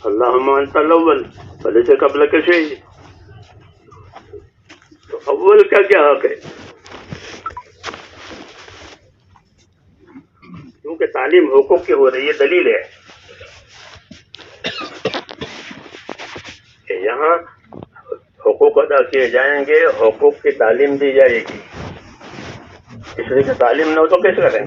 اللهم انت الاول فليس قبلك شيء. تو اول کا کیا حق ہے؟ کیونکہ تعلیم حقوق کی ہو رہی ہے. دلیل ہے کہ یہاں حقوق ادا کیے جائیں گے، حقوق کی تعلیم دی جائے گی. اس لیے کہ تعلیم نہ ہو تو کیسے کریں؟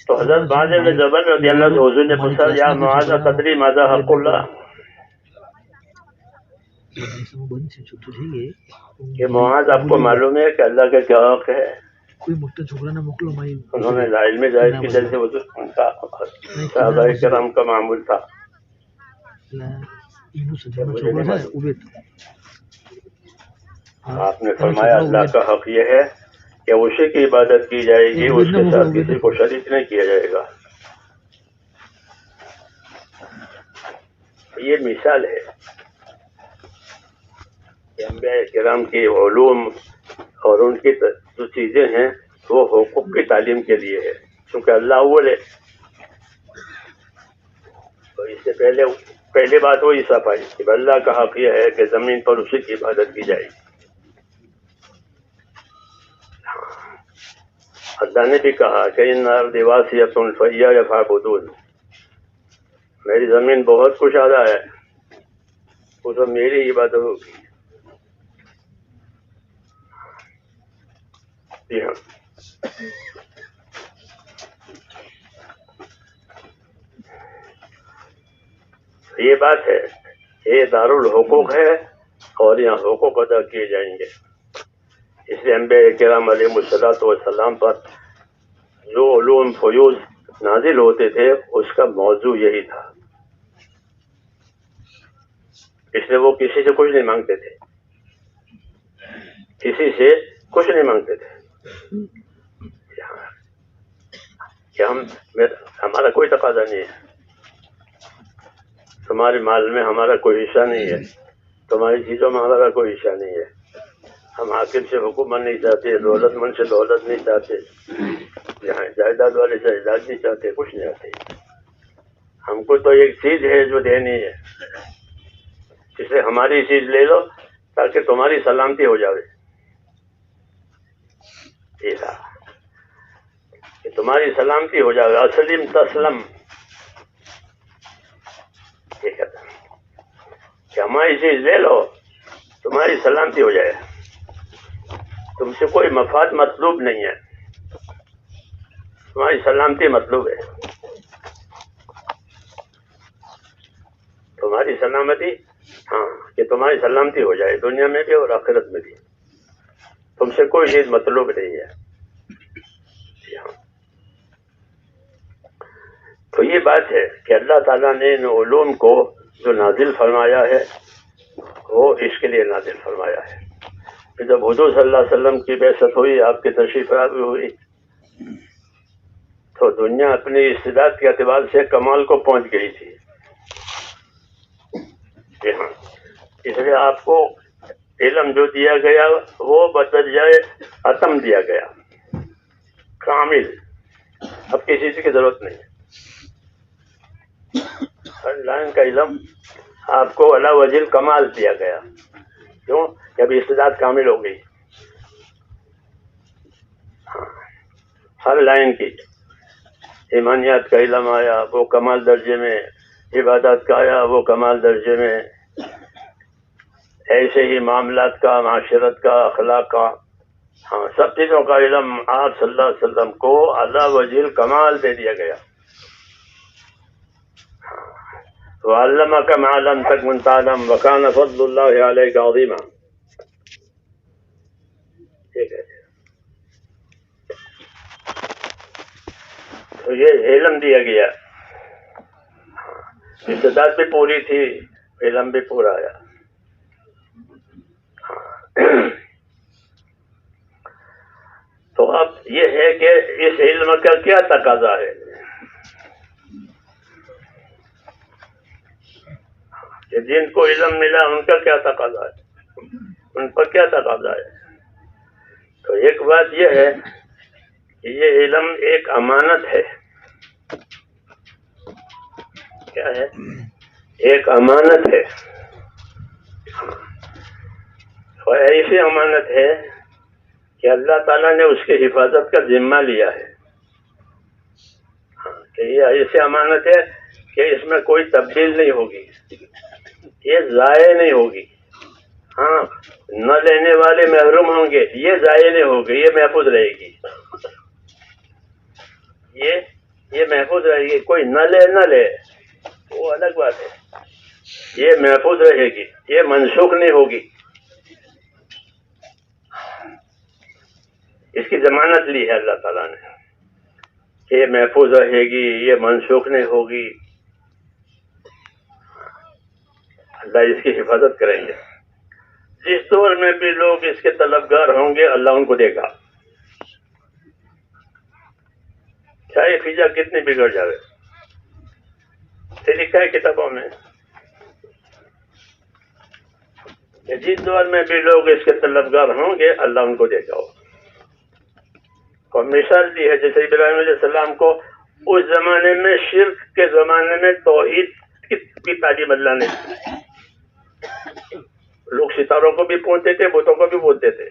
تو حضرت باز بن جبل رضی اللہ عنہ حضور نے پوچھا یا معاذ تدری ماذا حق اللہ، کہ معاذ آپ کو معلوم ہے کہ اللہ کا کیا حق ہے؟ انہوں نے علم ظاہر کی جیسے ان کا صحابہ کرام کا معمول تھا. آپ نے فرمایا اللہ کا حق یہ ہے کہ اسی کی عبادت کی جائے گی، اس کے ساتھ کسی کو شریک نہیں کیا جائے گا. یہ مثال ہے کہ انبیاء کرام کی علوم اور ان کی جو چیزیں ہیں وہ حقوق کی تعلیم کے لیے ہے، کیونکہ اللہ اول ہے. تو اس سے پہلے بات وہی صاف آئی کہ اللہ کا حق یہ ہے کہ زمین پر اسی کی عبادت کی جائے گی. اللہ نے بھی کہا کہ ان ارضی واسعۃ فإیایا فاعبدون، میری زمین بہت کشادہ ہے، وہ تو میری عبادت ہوگی. جی ہاں، یہ بات ہے، یہ دارالحقوق ہے اور یہاں حقوق ادا کیے جائیں گے. اس لیے انبیاء کرام علیہ الصلوۃ والسلام پر جو علوم فیوض نازل ہوتے تھے اس کا موضوع یہی تھا. اس لیے وہ کسی سے کچھ نہیں مانگتے تھے، کسی سے کچھ نہیں مانگتے تھے کہ ہمارا کوئی تقاضا نہیں ہے، تمہارے مال میں ہمارا کوئی حصہ نہیں ہے، تمہاری چیزوں میں ہمارا کوئی حصہ نہیں ہے، ہم حاکم سے حکومت نہیں چاہتے، دولت مند سے دولت نہیں چاہتے، یہاں جائیداد والے سے جائیداد نہیں چاہتے، کچھ نہیں چاہتے. ہم کو تو ایک چیز ہے جو دینی ہے، اس لیے ہماری چیز لے لو تاکہ تمہاری سلامتی ہو جائے. یہ تھا کہ تمہاری سلامتی ہو جائے. اسلم تسلم، یہ کہتا کہ ہماری چیز لے لو تمہاری سلامتی ہو جائے. تم سے کوئی مفاد مطلوب نہیں ہے، تمہاری سلامتی مطلوب ہے. تمہاری سلامتی، ہاں، کہ تمہاری سلامتی ہو جائے دنیا میں بھی اور آخرت میں بھی. تم سے کوئی چیز مطلوب نہیں ہے. تو یہ بات ہے کہ اللہ تعالیٰ نے ان علوم کو جو نازل فرمایا ہے وہ اس کے لیے نازل فرمایا ہے. کہ جب حضور صلی اللہ علیہ وسلم کی بعثت ہوئی، آپ کی تشریف آوری ہوئی، تو دنیا اپنی استعداد کے اعتبار سے کمال کو پہنچ گئی تھی. جی ہاں، اس لیے آپ کو علم جو دیا گیا وہ بدرجۂ اتم دیا گیا، کامل. اب کسی چیز کی ضرورت نہیں ہے. ہر لائن کا علم آپ کو علی وجہ الکمال دیا گیا. کیوں؟ کہ ابھی استعداد کامل ہو گئی. ہر لائن کی ایمانیات کا علم آیا وہ کمال درجے میں، عبادات کا آیا وہ کمال درجے میں، ایسے ہی معاملات کا، معاشرت کا، اخلاق کا، ہاں، سب چیزوں کا علم آپ صلی اللہ علیہ وسلم کو علی وجہ الکمال دے دیا گیا. وعلمک ما لم تکن تعلم وکان فضل اللہ علیک عظیما. ٹھیک ہے، تو یہ علم دیا گیا. استعداد بھی پوری تھی، علم بھی پورا آیا. تو اب یہ ہے کہ اس علم کا کیا تقاضا ہے کہ جن کو علم ملا ان کا کیا تقاضا ہے، ان پر کیا تقاضا ہے. تو ایک بات یہ ہے یہ علم ایک امانت ہے. کیا ہے؟ ایک امانت ہے. اور ایسی امانت ہے کہ اللہ تعالیٰ نے اس کی حفاظت کا ذمہ لیا ہے. کہ یہ ایسی امانت ہے کہ اس میں کوئی تبدیل نہیں ہوگی، یہ ضائع نہیں ہوگی. ہاں، نہ لینے والے محروم ہوں گے، یہ ضائع نہیں ہوگی، یہ محفوظ رہے گی. یہ محفوظ رہے گی. کوئی نہ لے وہ الگ بات ہے. یہ محفوظ رہے گی، یہ منسوخ نہیں ہوگی. اس کی ضمانت لی ہے اللہ تعالیٰ نے کہ یہ محفوظ رہے گی، یہ منسوخ نہیں ہوگی. اللہ اس کی حفاظت کریں گے. جس دور میں بھی لوگ اس کے طلبگار ہوں گے اللہ ان کو دے گا، چاہے فضا کتنی بگڑ جائے. لکھا ہے کتابوں میں کہ جس دور میں بھی لوگ اس کے طلبگار ہوں گے اللہ ان کو دے گا. اور مثال دی ہے جیسے ابراہیم علیہ السلام کو اس زمانے میں، شرک کے زمانے میں، توحید کی تعلیم اللہ نے دی. لوگ ستاروں کو بھی پوجتے تھے، بتوں کو بھی پوجتے تھے،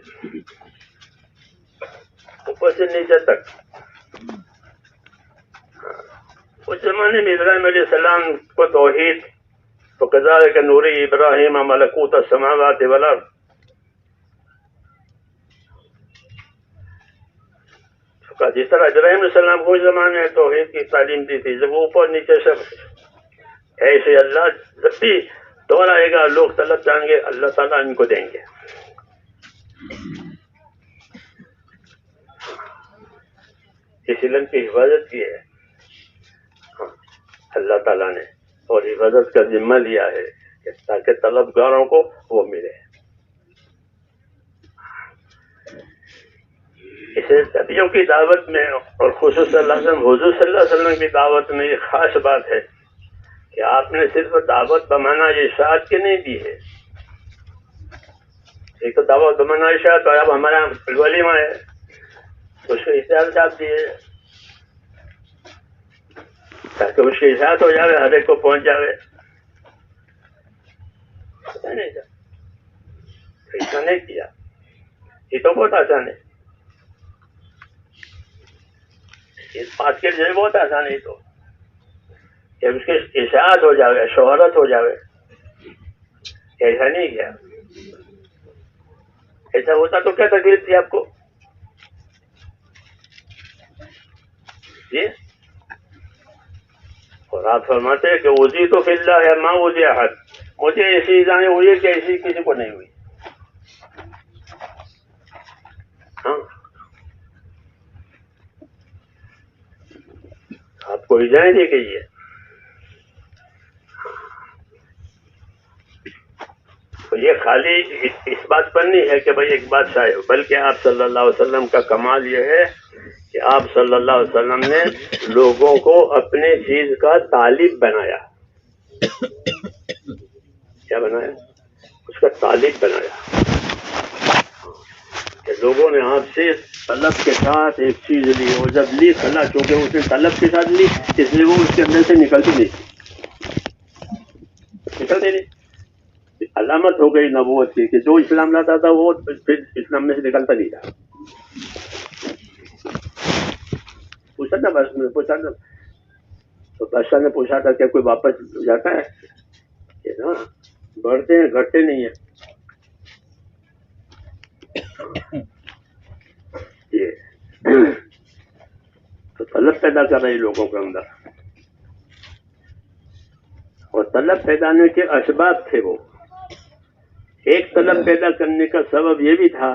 اوپر سے نیچے تک. اس زمانے میں ابراہیم علیہ السلام کو توحید، تو کذالک نوری ابراہیم ملکوت السماوات والارض. جس طرح ابراہیم علیہ السلام کو اس زمانے میں توحید کی تعلیم دی تھی، جب وہ اوپر نیچے سب، ایسے اللہ جب بھی دور آئے گا لوگ طلب جائیں گے اللہ تعالیٰ ان کو دیں گے. اس علم کی حفاظت کی ہے اللہ تعالیٰ نے، اور حفاظت کا ذمہ لیا ہے کہ تاکہ طلبگاروں کو وہ ملے. اسے نبیوں کی دعوت میں اور خصوص صلی اللہ علیہ وسلم، حضور صلی اللہ علیہ وسلم کی دعوت میں یہ خاص بات ہے کہ آپ نے صرف دعوت بمانا ارشاد کی نہیں دی ہے. ایک تو دعوت بمانا ارشاد، اور اب ہمارا ولیمہ ہے اس کے اشتہار صاحب دیے تاکہ اس کی اشاعت ہو جائے، ہر ایک کو پہنچ جائے. ایسا نہیں کیا. یہ تو بہت آسان ہے، اس بات کے لیے بہت آسان ہے. تو کہ اس کی اشاعت ہو جائے، شہرت ہو جائے. ایسا نہیں کیا. ایسا ہوتا تو کیا تکلیف تھی آپ کو؟ جی، اور آپ فرماتے ہیں کہ اوذی تو فی اللہ ہے ما اوذی احد، مجھے ایسی ایزائیں ہوئی ہے کہ ایسی کسی کو نہیں ہوئی. ہاں، آپ کو ایزائیں دی گئی ہے. تو یہ خالی اس بات پر نہیں ہے کہ بھائی ایک بادشاہ ہے، بلکہ آپ صلی اللہ علیہ وسلم کا کمال یہ ہے کہ آپ صلی اللہ علیہ وسلم نے لوگوں کو اپنے چیز کا طالب بنایا. کیا بنایا؟ اس کا طالب بنایا کہ لوگوں نے آپ سے طلب کے ساتھ ایک چیز لی، اور جب لی کھلا، چونکہ اس نے طلب کے ساتھ لی اس لیے وہ اس کے اندر سے نکلتی نہیں. علامت ہو گئی نبوت کی کہ جو اسلام لاتا تھا وہ پھر اسلام میں سے نکلتا نہیں تھا. پوچھا نا تو بادشاہ نے پوچھا تھا کہ کوئی واپس جاتا ہے؟ کہ نا، بڑھتے ہیں گھٹتے نہیں ہیں. تو طلب پیدا کر رہی لوگوں کے اندر، اور طلب پیدا ہونے کے اسباب تھے. وہ ایک طلب پیدا کرنے کا سبب یہ بھی تھا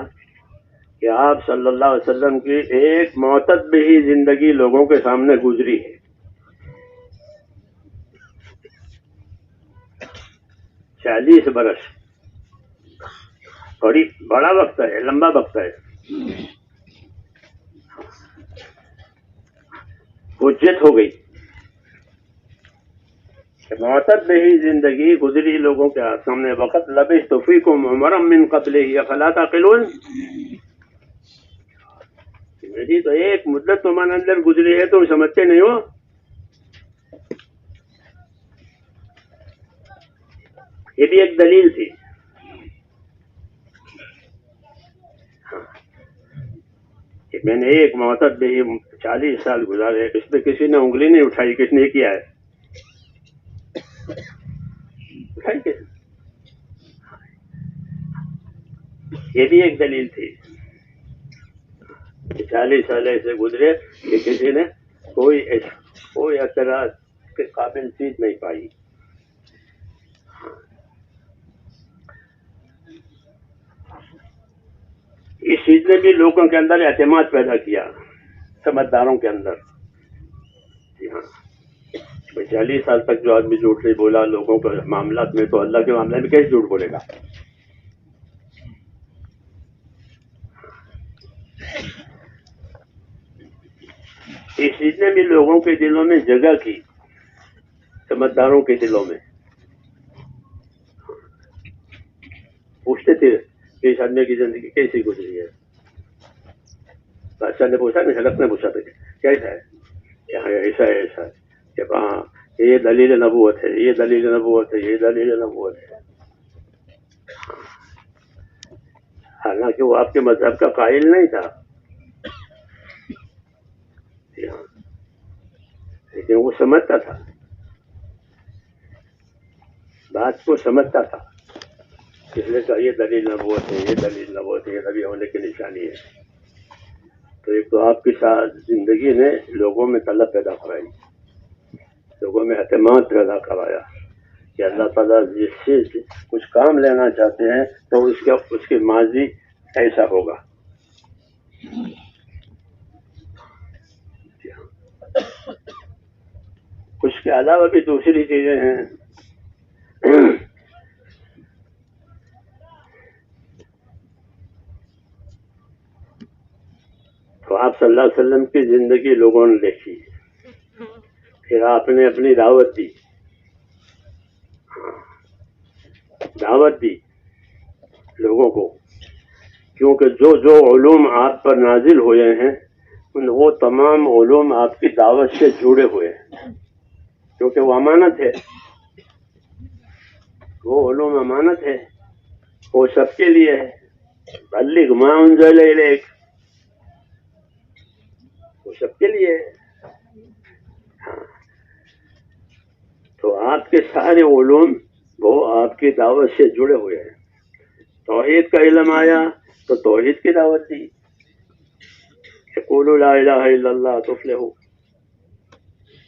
کہ آپ صلی اللہ علیہ وسلم کی ایک معتدبی زندگی لوگوں کے سامنے گزری ہے. 40 برس بڑا وقت ہے، لمبا وقت ہے. حجت ہو گئی، معتدبی زندگی گزری لوگوں کے سامنے. وقت لبثت فیکم عمرا من قبلہ افلا تعقلون، میری تو ایک مدت تمہارے اندر گزری ہے، تم سمجھتے نہیں ہو. یہ بھی ایک دلیل تھی. کہ میں نے ایک معتد بھی 40 سال گزارے، اس پہ کسی نے انگلی نہیں اٹھائی. کس نے کیا ہے؟ اٹھائی کس؟ یہ بھی ایک دلیل تھی. 40 سال ایسے گزرے کہ کسی نے کوئی اعتراض کے قابل چیز نہیں پائی. اس چیز نے بھی لوگوں کے اندر اعتماد پیدا کیا، سمجھداروں کے اندر. جی ہاں، 40 سال تک جو آدمی جھوٹ نہیں بولا لوگوں کے معاملات میں، تو اللہ کے معاملے میں کیسے جھوٹ بولے گا؟ اس چیز نے بھی لوگوں کے دلوں میں جگہ کی، سمجھداروں کے دلوں میں. پوچھتے تھے کہ اس آدمی کی زندگی کیسی گزری ہے. بادشاہ نے پوچھا، حلق نے پوچھا تھا کیسا ہے؟ یہاں ایسا ہے، ایسا ہے. کہ ہاں یہ دلیل نبوت ہے، یہ دلیل نبوت ہے، یہ دلیل نبوت ہے. حالانکہ وہ آپ کے مذہب کا قائل نہیں تھا، لیکن وہ سمجھتا تھا، بات کو سمجھتا تھا. اس لیے کہا یہ دلیل نبوت ہے، یہ دلیل نبوت ہے، یہ نبی ہونے کی نشانی ہے. تو ایک تو آپ کی زندگی نے لوگوں میں طلب پیدا کرائی، لوگوں میں اعتماد پیدا کرایا کہ اللہ تعالیٰ جس سے کچھ کام لینا چاہتے ہیں تو اس کے ماضی ایسا ہوگا. اس کے علاوہ بھی دوسری چیزیں ہیں. تو آپ صلی اللہ علیہ وسلم کی زندگی لوگوں نے دیکھی، پھر آپ نے اپنی دعوت دی لوگوں کو. کیونکہ جو علوم آپ پر نازل ہوئے ہیں وہ تمام علوم آپ کی دعوت سے جڑے ہوئے ہیں، کیونکہ وہ امانت ہے. وہ علوم امانت ہے، وہ سب کے لیے ہے. بلغ ما انزل الیک، وہ سب کے لیے ہے. ہاں، تو آپ کے سارے علوم وہ آپ کی دعوت سے جڑے ہوئے ہیں. توحید کا علم آیا تو توحید کی دعوت دی، قولوا لا الہ الا اللہ تفلحوا.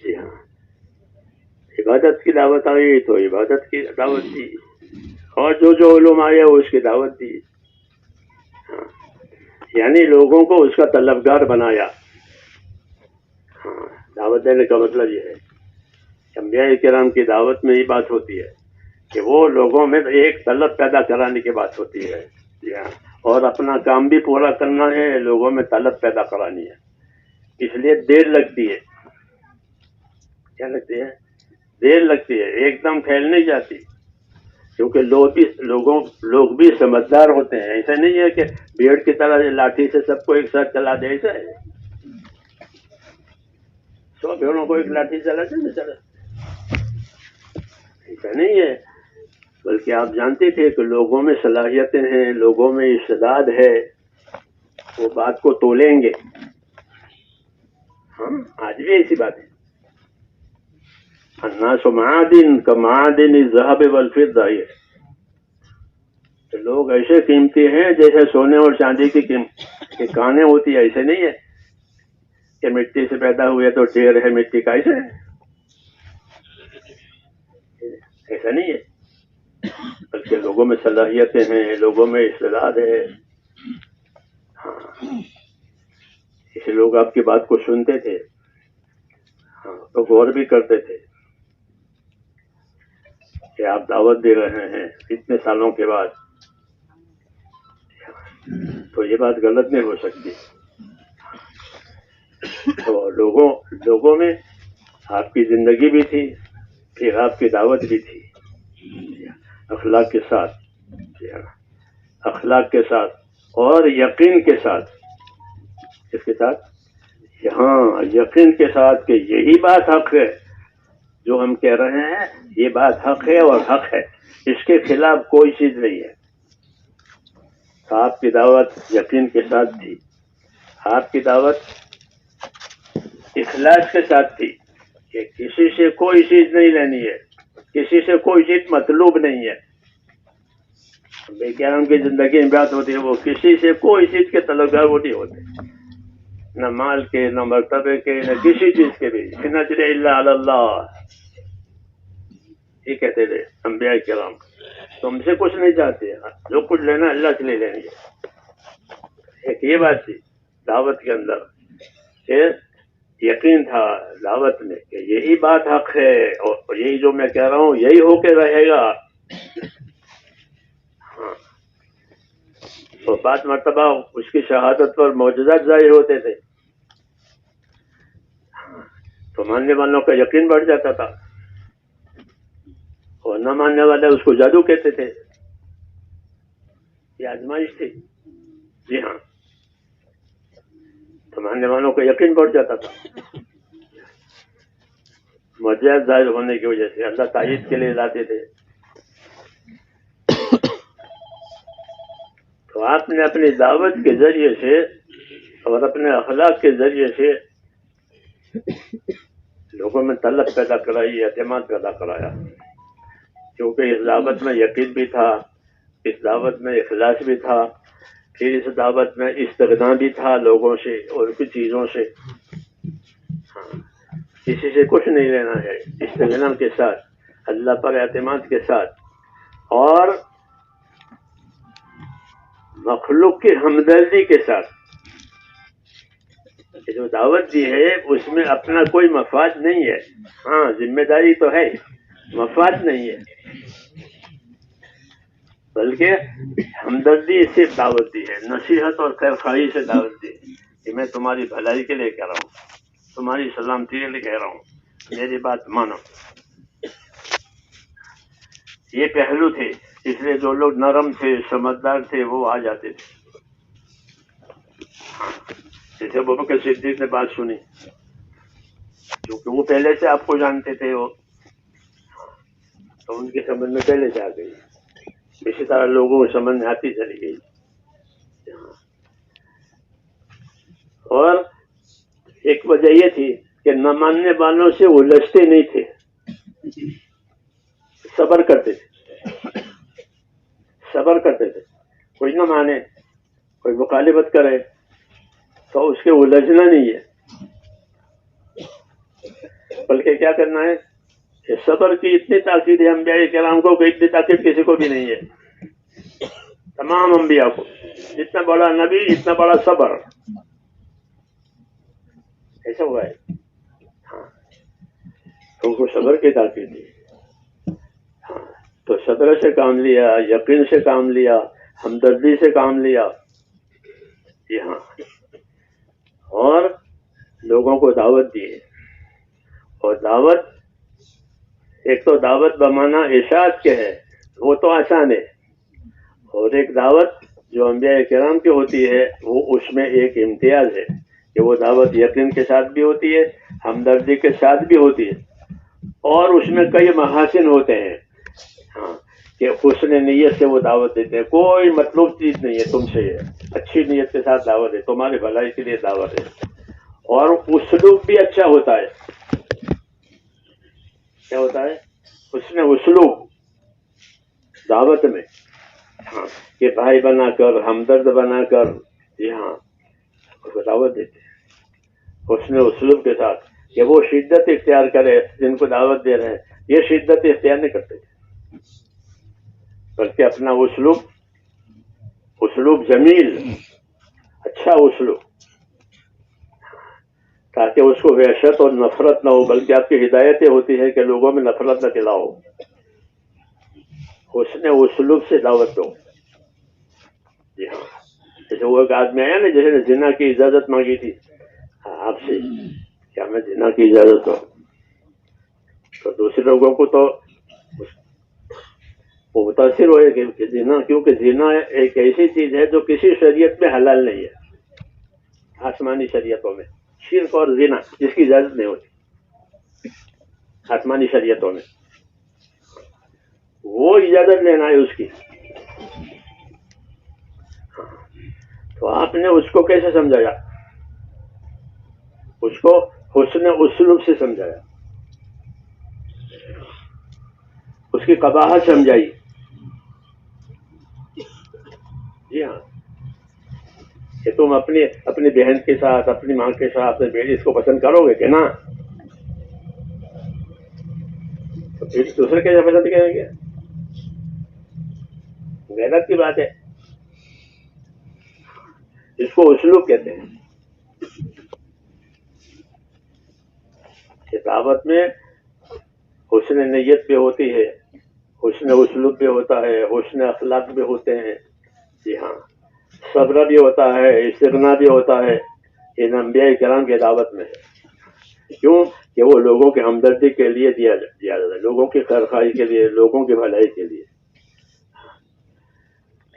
جی ہاں، عبادت کی دعوت آئی تو عبادت کی دعوت دی، اور جو علوم آئے اس کی دعوت دی. ہاں، یعنی لوگوں کو اس کا طلبگار بنایا. ہاں، دعوت دینے کا مطلب یہ ہے. انبیاء کرام کی دعوت میں یہ بات ہوتی ہے کہ وہ لوگوں میں ایک طلب پیدا کرانے کی بات ہوتی ہے. جی ہاں، اور اپنا کام بھی پورا کرنا ہے، لوگوں میں طلب پیدا کرانی ہے. اس لیے دیر لگتی ہے. کیا لگتی ہے؟ دیر لگتی ہے، ایک دم پھیل نہیں جاتی. کیونکہ لوگ بھی سمجھدار ہوتے ہیں. ایسا نہیں ہے کہ بھیڑ کی طرح لاٹھی سے سب کو ایک ساتھ چلا دے. ایسا ہے 100 بھیڑوں کو ایک لاٹھی چلا دے، ایسا نہیں ہے. بلکہ آپ جانتے تھے کہ لوگوں میں صلاحیتیں ہیں، لوگوں میں استعداد ہے، وہ بات کو تولیں گے. ہاں، آج بھی ایسی بات ہے. الناس معادن کمعادن الذهب والفضة. تو لوگ ایسے قیمتی ہیں جیسے سونے اور چاندی کی کانیں ہوتی ہے. ایسے نہیں ہے کہ مٹی سے پیدا ہوئے تو ڈھیر ہے مٹی کا. ایسا نہیں ہے. بلکہ لوگوں میں صلاحیتیں ہیں، لوگوں میں استعداد ہے. ہاں، اسے لوگ آپ کی بات کو سنتے تھے، ہاں، تو غور بھی کرتے تھے کہ آپ دعوت دے رہے ہیں اتنے سالوں کے بعد، تو یہ بات غلط نہیں ہو سکتی. تو لوگوں میں آپ کی زندگی بھی تھی، پھر آپ کی دعوت بھی تھی، اخلاق کے ساتھ، اخلاق کے ساتھ اور یقین کے ساتھ. اس کے ساتھ ہاں یقین کے ساتھ کہ یہی بات حق ہے، جو ہم کہہ رہے ہیں یہ بات حق ہے اور حق ہے، اس کے خلاف کوئی چیز نہیں ہے۔ آپ کی دعوت یقین کے ساتھ تھی، آپ کی دعوت اخلاص کے ساتھ تھی کہ کسی سے کوئی چیز نہیں لینی ہے، کسی سے کوئی چیز مطلوب نہیں ہے۔ بے کرام کی زندگی میں بات ہوتی ہے، وہ کسی سے کوئی چیز کے طلبگار وہ نہیں ہوتے، نہ مال کے، نہ مرتبے کے، نہ کسی چیز کے بھی۔ ان اجر الا علی اللہ، یہ کہتے تھے انبیاء کرام، تم سے کچھ نہیں چاہتے، جو کچھ لینا اللہ سے لے لیں گے۔ ایک یہ بات تھی دعوت کے اندر کہ یقین تھا دعوت میں کہ یہی بات حق ہے اور یہی جو میں کہہ رہا ہوں یہی ہو کے رہے گا۔ ہاں تو بات مرتبہ اس کی شہادت پر معجزات ظاہر ہوتے تھے تو ماننے والوں کا یقین بڑھ جاتا تھا، اور نہ ماننے والے اس کو جادو کہتے تھے۔ یہ آزمائش تھی، جی ہاں، تو ماننے والوں کا یقین بڑھ جاتا تھا۔ معجزات ظاہر ہونے کی وجہ سے اللہ تائید کے لیے لاتے تھے۔ تو آپ نے اپنی دعوت کے ذریعے سے اور اپنے اخلاق کے ذریعے سے لوگوں میں طلب پیدا کرائی، اعتماد پیدا کرایا، کیونکہ اس دعوت میں یقین بھی تھا، اس دعوت میں اخلاص بھی تھا، پھر اس دعوت میں استغنا بھی تھا لوگوں سے اور کچھ چیزوں سے۔ ہاں کسی سے کچھ نہیں لینا ہے، استغنا کے ساتھ، اللہ پر اعتماد کے ساتھ، اور مخلوق کی ہمدردی کے ساتھ۔ جو دعوت دی ہے اس میں اپنا کوئی مفاد نہیں ہے، ہاں ذمہ داری تو ہے، مفاد نہیں ہے، بلکہ ہمدردی سے دعوت دی ہے، نصیحت اور خیر خواہی سے دعوت دی ہے کہ میں تمہاری بھلائی کے لیے کہہ رہا ہوں، تمہاری سلامتی کے لیے کہہ رہا ہوں، میری بات مانو۔ یہ پہلو تھے، اس لیے جو لوگ نرم تھے، سمجھدار تھے، وہ آ جاتے تھے۔ جیسے ابوبکر صدیق نے بات سنی، کیونکہ وہ پہلے سے آپ کو جانتے تھے، وہ تو ان کی سمجھ میں پہلے سے آ گئی، اسی طرح لوگوں کو سمجھ میں آتی چلی گئی۔ اور ایک وجہ یہ تھی کہ نہ ماننے والوں سے الجھتے نہیں تھے، صبر کرتے تھے، صبر کرتے تھے۔ کوئی نہ مانے، کوئی مخالفت کرے تو اس کے الجھنا نہیں ہے، بلکہ کیا کرنا ہے کہ صبر کی اتنی تاکید ہے انبیاء کرام کو کہ اتنی تاکید کسی کو بھی نہیں ہے، تمام انبیاء کو، جتنا بڑا نبی اتنا بڑا صبر، ایسا ہوا ہے۔ ہاں ان کو صبر کی تاکید دی، ہاں تو صبر سے کام لیا، یقین سے کام لیا، ہمدردی سے کام لیا، جی ہاں، اور لوگوں کو دعوت دی۔ اور دعوت، ایک تو دعوت بمانا ارشاد کے ہے، وہ تو آسان ہے، اور ایک دعوت جو انبیاء کرام کی ہوتی ہے وہ اس میں ایک امتیاز ہے کہ وہ دعوت یقین کے ساتھ بھی ہوتی ہے، ہمدردی کے ساتھ بھی ہوتی ہے، اور اس میں کئی محاسن ہوتے ہیں، ہاں کہ حسن نیت سے وہ دعوت دیتے ہیں، کوئی مطلوب چیز نہیں ہے تم سے، اچھی نیت کے ساتھ دعوت ہے، تمہاری بھلائی کے لیے دعوت ہے، اور اسلوب بھی اچھا ہوتا ہے۔ کیا ہوتا ہے؟ حسن اسلوب دعوت میں، ہاں کہ بھائی بنا کر، ہمدرد بنا کر، جی ہاں اس کو دعوت دیتے ہیں حسن اسلوب کے ساتھ، کہ وہ شدت اختیار کرے جن کو دعوت دے رہے ہیں، یہ شدت اختیار نہیں کرتے بلکہ اپنا اسلوب جمیل، اچھا اسلوب، تاکہ اس کو وحشت اور نفرت نہ ہو، بلکہ آپ کی ہدایتیں ہوتی ہے کہ لوگوں میں نفرت نہ پھیلاؤ، حسن اسلوب سے دعوت دو، جی ہاں۔ جیسے وہ ایک آدمی آیا نا جس نے زنا کی اجازت مانگی تھی آپ سے، کیا میں زنا کی اجازت دوں، تو دوسرے لوگوں کو تو وہ متاثر ہوئے کہ زنا، کیونکہ زنا ایک ایسی چیز ہے جو کسی شریعت میں حلال نہیں ہے، آسمانی شریعتوں میں شرک اور زنا جس کی اجازت نہیں ہوتی آسمانی شریعتوں میں، وہ اجازت لینا ہے اس کی. تو آپ نے اس کو کیسے سمجھایا؟ اس کو حسن اسلوب سے سمجھایا، اس کی قباحت سمجھائی. جی ہاں، کہ تم اپنی بہن کے ساتھ، اپنی ماں کے ساتھ، اپنے بیٹی اس کو پسند کرو گے کہ نا؟ تو پھر دوسرے کیسے پسند کریں گے؟ غیرت کی بات ہے. اس کو اسلوب کہتے ہیں. دعوت میں حسن نیت بھی ہوتی ہے، حسن اسلوب بھی ہوتا ہے، حسن اخلاق بھی ہوتے ہیں. جی ہاں، صبر بھی ہوتا ہے، استغنا بھی ہوتا ہے. ان انبیاء کرام کی دعوت میں ہے. کیوں کہ وہ لوگوں کی ہمدردی کے لیے دیا جاتا ہے، لوگوں کی خیرخواہی کے لیے، لوگوں کی بھلائی کے لیے.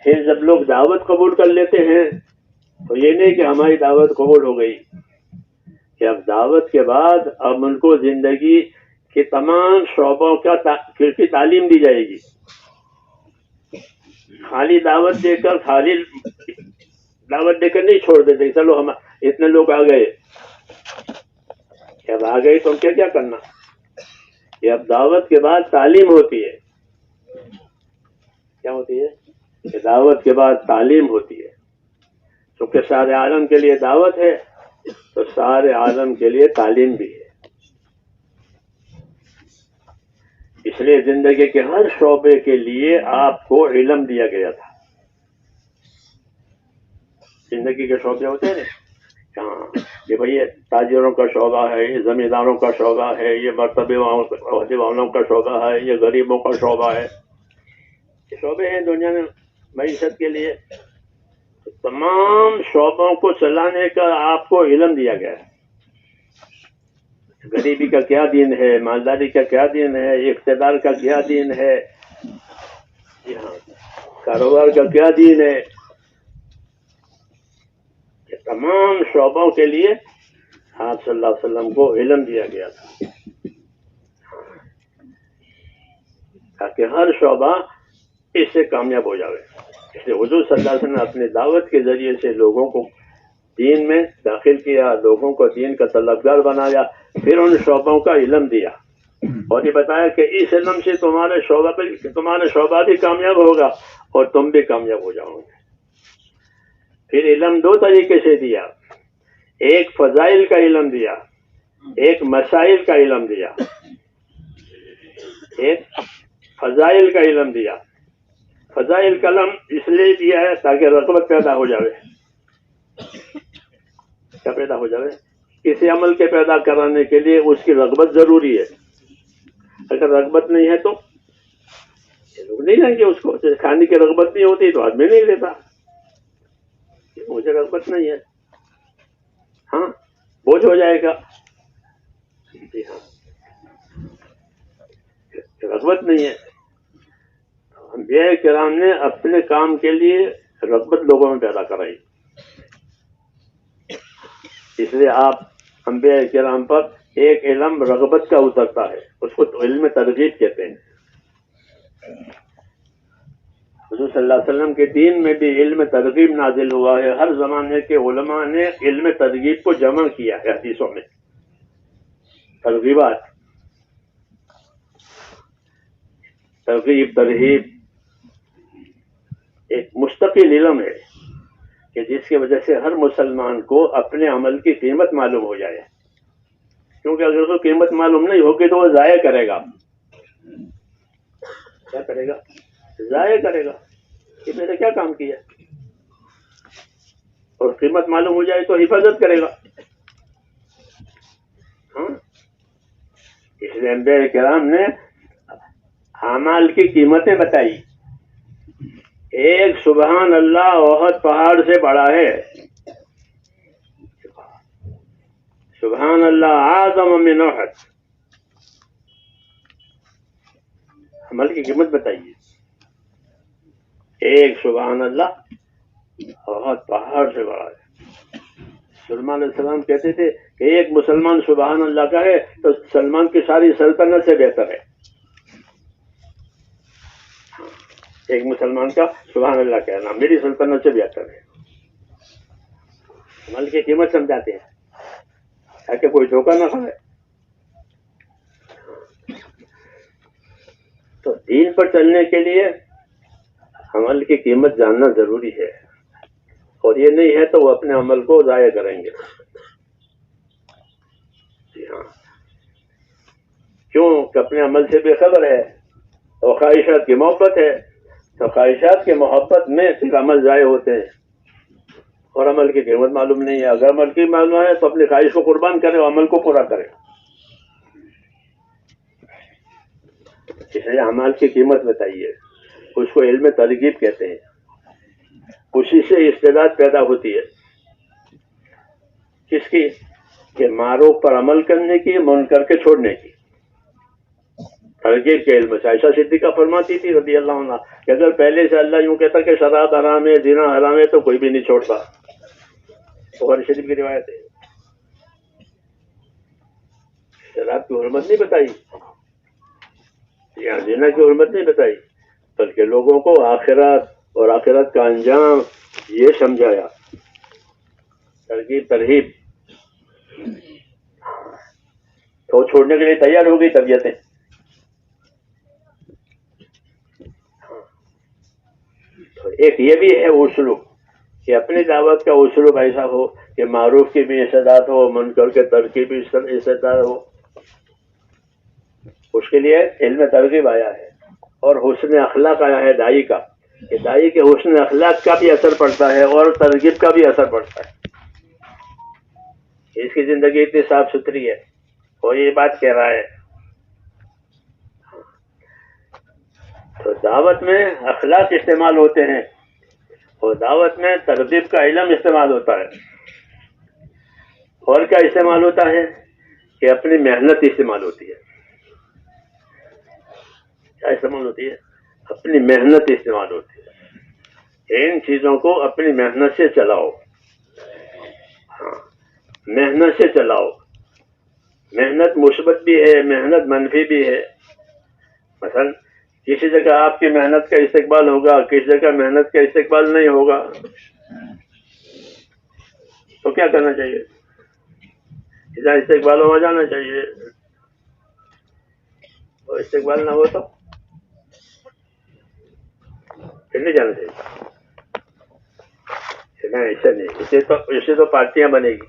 پھر جب لوگ دعوت قبول کر لیتے ہیں تو یہ نہیں کہ ہماری دعوت قبول ہو گئی، کہ اب دعوت کے بعد اب ان کو زندگی کے تمام شعبوں کی تعلیم دی جائے گی. خالی دعوت دے کر نہیں چھوڑ دیتے چلو ہم اتنے لوگ آ گئے، اب آ گئے تو کیا کرنا. کہ اب دعوت کے بعد تعلیم ہوتی ہے. کیا ہوتی ہے؟ کہ دعوت کے بعد تعلیم ہوتی ہے. کیونکہ سارے عالم کے لیے دعوت ہے تو سارے عالم کے لیے تعلیم بھی ہے. اس لیے زندگی کے ہر شعبے کے لیے آپ کو علم دیا گیا تھا. زندگی کے شعبے ہوتے ہیں نا، کہ بھئی یہ تاجروں کا شعبہ ہے، یہ زمینداروں کا شعبہ ہے، یہ مرتبے والوں کا شعبہ ہے، یہ غریبوں کا شعبہ ہے. یہ شعبے ہیں دنیا میں معیشت کے لیے. تمام شعبوں کو چلانے کا آپ کو علم دیا گیا ہے. غریبی کا کیا دین ہے، مالداری کا کیا دین ہے، اقتدار کا کیا دین ہے، جی ہاں، کاروبار کا کیا دین ہے. تمام شعبوں کے لیے آپ صلی اللہ علیہ وسلم کو علم دیا گیا تھا، تاکہ ہر شعبہ اس سے کامیاب ہو جائے. اس لیے حضور صلی اللہ علیہ وسلم نے اپنی دعوت کے ذریعے سے لوگوں کو دین میں داخل کیا، لوگوں کو دین کا طلبگار بنایا، پھر ان شعبوں کا علم دیا اور یہ بتایا کہ اس علم سے تمہارا شعبہ بھی کامیاب ہوگا اور تم بھی کامیاب ہو جاؤ گے. پھر علم دو طریقے سے دیا، ایک فضائل کا علم دیا، ایک مسائل کا علم دیا. ایک فضائل کا علم دیا. فضائل کا علم اس لیے دیا ہے تاکہ رغبت پیدا ہو جائے. کیا پیدا ہو جائے؟ کسی عمل کے پیدا کرانے کے لیے اس کی رغبت ضروری ہے. اگر رغبت نہیں ہے تو لوگ نہیں لیں گے اس کو. کھانے کی رغبت نہیں ہوتی تو آدمی نہیں لیتا. مجھے رغبت نہیں ہے، ہاں بوجھ ہو جائے گا. جی ہاں، رغبت نہیں ہے. انبیاء کرام نے اپنے کام کے لیے رغبت لوگوں میں پیدا کرائی. اس لیے آپ انبیاء کرام پر ایک علم رغبت کا اترتا ہے، اس کو علم ترغیب کہتے ہیں. حضور صلی اللہ علیہ وسلم کے دین میں بھی علم ترغیب نازل ہوا ہے. ہر زمانے کے علماء نے علم ترغیب کو جمع کیا ہے حدیثوں میں. ترغیبات، ترغیب، ترہیب ایک مستقل علم ہے کہ جس کی وجہ سے ہر مسلمان کو اپنے عمل کی قیمت معلوم ہو جائے. کیونکہ اگر اس کو قیمت معلوم نہیں ہوگی تو وہ ضائع کرے گا. کیا کرے گا؟ ضائع کرے گا کہ میں نے کیا کام کیا. اور قیمت معلوم ہو جائے تو حفاظت کرے گا. ہاں، اس لیے انبیاء کرام نے اعمال کی قیمتیں بتائی. ایک سبحان اللہ احد پہاڑ سے بڑا ہے. سبحان اللہ اعظم من احد. عمل کی قیمت بتائیے. ایک سبحان اللہ احد پہاڑ سے بڑا ہے. سلمان علیہ السلام کہتے تھے کہ ایک مسلمان سبحان اللہ کا ہے تو سلمان کی ساری سلطنت سے بہتر ہے. ایک مسلمان کا سبحان اللہ کہنا میری سلطنت سے بہتر ہے. عمل کی قیمت سمجھاتے ہیں تاکہ کوئی دھوکہ نہ کھائے. تو دین پر چلنے کے لیے عمل کی قیمت جاننا ضروری ہے، اور یہ نہیں ہے تو وہ اپنے عمل کو ضائع کریں گے. جی ہاں، کیوں کہ اپنے عمل سے بے خبر ہے اور خواہشات کی محبت ہے. تو خواہشات کی محبت میں پھر عمل ضائع ہوتے ہیں اور عمل کی قیمت معلوم نہیں ہے. اگر عمل کی معلوم ہے تو اپنی خواہش کو قربان کرے اور عمل کو پورا کرے. اس لیے اعمال کی قیمت بتائیے، اس کو علم ترغیب کہتے ہیں. اسی سے استعداد پیدا ہوتی ہے. کس کی؟ کہ معروف پر عمل کرنے کی، منکر کے چھوڑنے کی. ترغیب کے علم سے عائشہ صدیقہ فرماتی تھی رضی اللہ عنہ کہ اگر پہلے سے اللہ یوں کہتا کہ شراب حرام ہے، زنا حرام ہے، تو کوئی بھی نہیں چھوڑتا. بخاری شریف کی روایت ہے. شراب کی حرمت نہیں بتائی یا زنا کی حرمت نہیں بتائی، بلکہ لوگوں کو آخرت اور آخرت کا انجام یہ سمجھایا. ترغیب ترہیب. تو چھوڑنے کے لیے تیار ہو گئی طبیعتیں. تو ایک یہ بھی ہے اسلوب کہ اپنی دعوت کا اسلوب ایسا ہو کہ معروف کی بھی استعداد ہو، منکر کے ترک کی بھی استعداد ہو. اس کے لیے علم ترغیب آیا ہے اور حسن اخلاق آیا ہے دائی کا، کہ دائی کے حسن اخلاق کا بھی اثر پڑتا ہے اور ترغیب کا بھی اثر پڑتا ہے. اس کی زندگی اتنی صاف ستھری ہے اور یہ بات کہہ رہا ہے. تو دعوت میں اخلاق استعمال ہوتے ہیں اور دعوت میں ترغیب کا علم استعمال ہوتا ہے. اور کیا استعمال ہوتا ہے؟ کہ اپنی محنت استعمال ہوتی ہے. کیا استعمال ہوتی ہے؟ اپنی محنت استعمال ہوتی ہے. ان چیزوں کو اپنی محنت سے چلاؤ. ہاں، محنت سے چلاؤ. محنت مثبت بھی ہے، محنت منفی بھی ہے. مثلا کسی جگہ آپ کی محنت کا استقبال ہوگا، کسی جگہ محنت کا استقبال نہیں ہوگا، تو کیا کرنا چاہیے؟ جہاں استقبال ہو وہاں جانا چاہیے، اور استقبال نہ ہو تو پھر نہیں جانا چاہیے. نہیں، ایسا نہیں. اسے تو پارٹیاں بنے گی.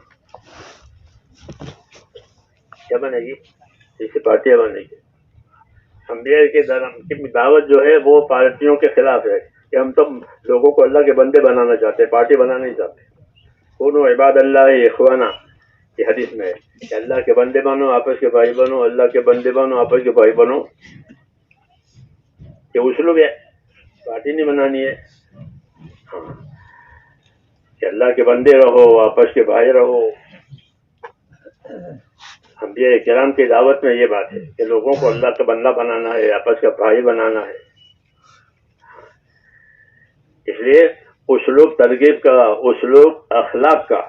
کیا بنے گی؟ اسے پارٹیاں بنے گی. انبیاء کے دعوت جو ہے وہ پارٹیوں کے خلاف ہے کہ ہم تو لوگوں کو اللہ کے بندے بنانا چاہتے ہیں، پارٹی بنانا نہیں چاہتے. کونوا عباد اللہ اخوانا، یہ حدیث میں ہے کہ اللہ کے بندے بنو، آپس کے بھائی بنو. اللہ کے بندے بنو، آپس کے بھائی بنو. یہ اسلوب ہے، پارٹی نہیں بنانی ہے. ہاں، کہ اللہ کے بندے رہو، آپس کے بھائی رہو. انبیاء کرام کی دعوت میں یہ بات ہے کہ لوگوں کو اللہ کا بندہ بنانا ہے، آپس کا بھائی بنانا ہے. اس لیے اسلوب ترغیب کا، اسلوب اخلاق کا،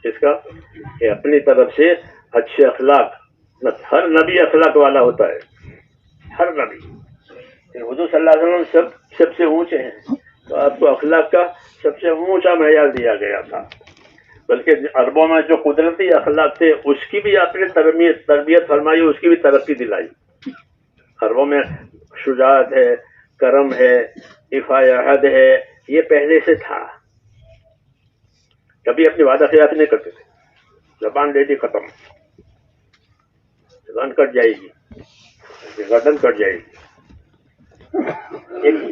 اس کا کہ اپنی طرف سے اچھے اخلاق. ہر نبی اخلاق والا ہوتا ہے، ہر نبی. حضور صلی اللہ علیہ وسلم سب سے اونچے ہیں، تو آپ کو اخلاق کا سب سے اونچا معیار دیا گیا تھا. بلکہ عربوں میں جو قدرتی اخلاق تھے اس کی بھی آپ نے تربیت فرمائی، اس کی بھی ترقی دلائی. عربوں میں شجاعت ہے، کرم ہے، عفا عہد ہے، یہ پہلے سے تھا. کبھی اپنی وعدہ خلاف نہیں کرتے تھے. زبان دے دی ختم، زبان کٹ جائے گی، گردن کٹ جائے گی.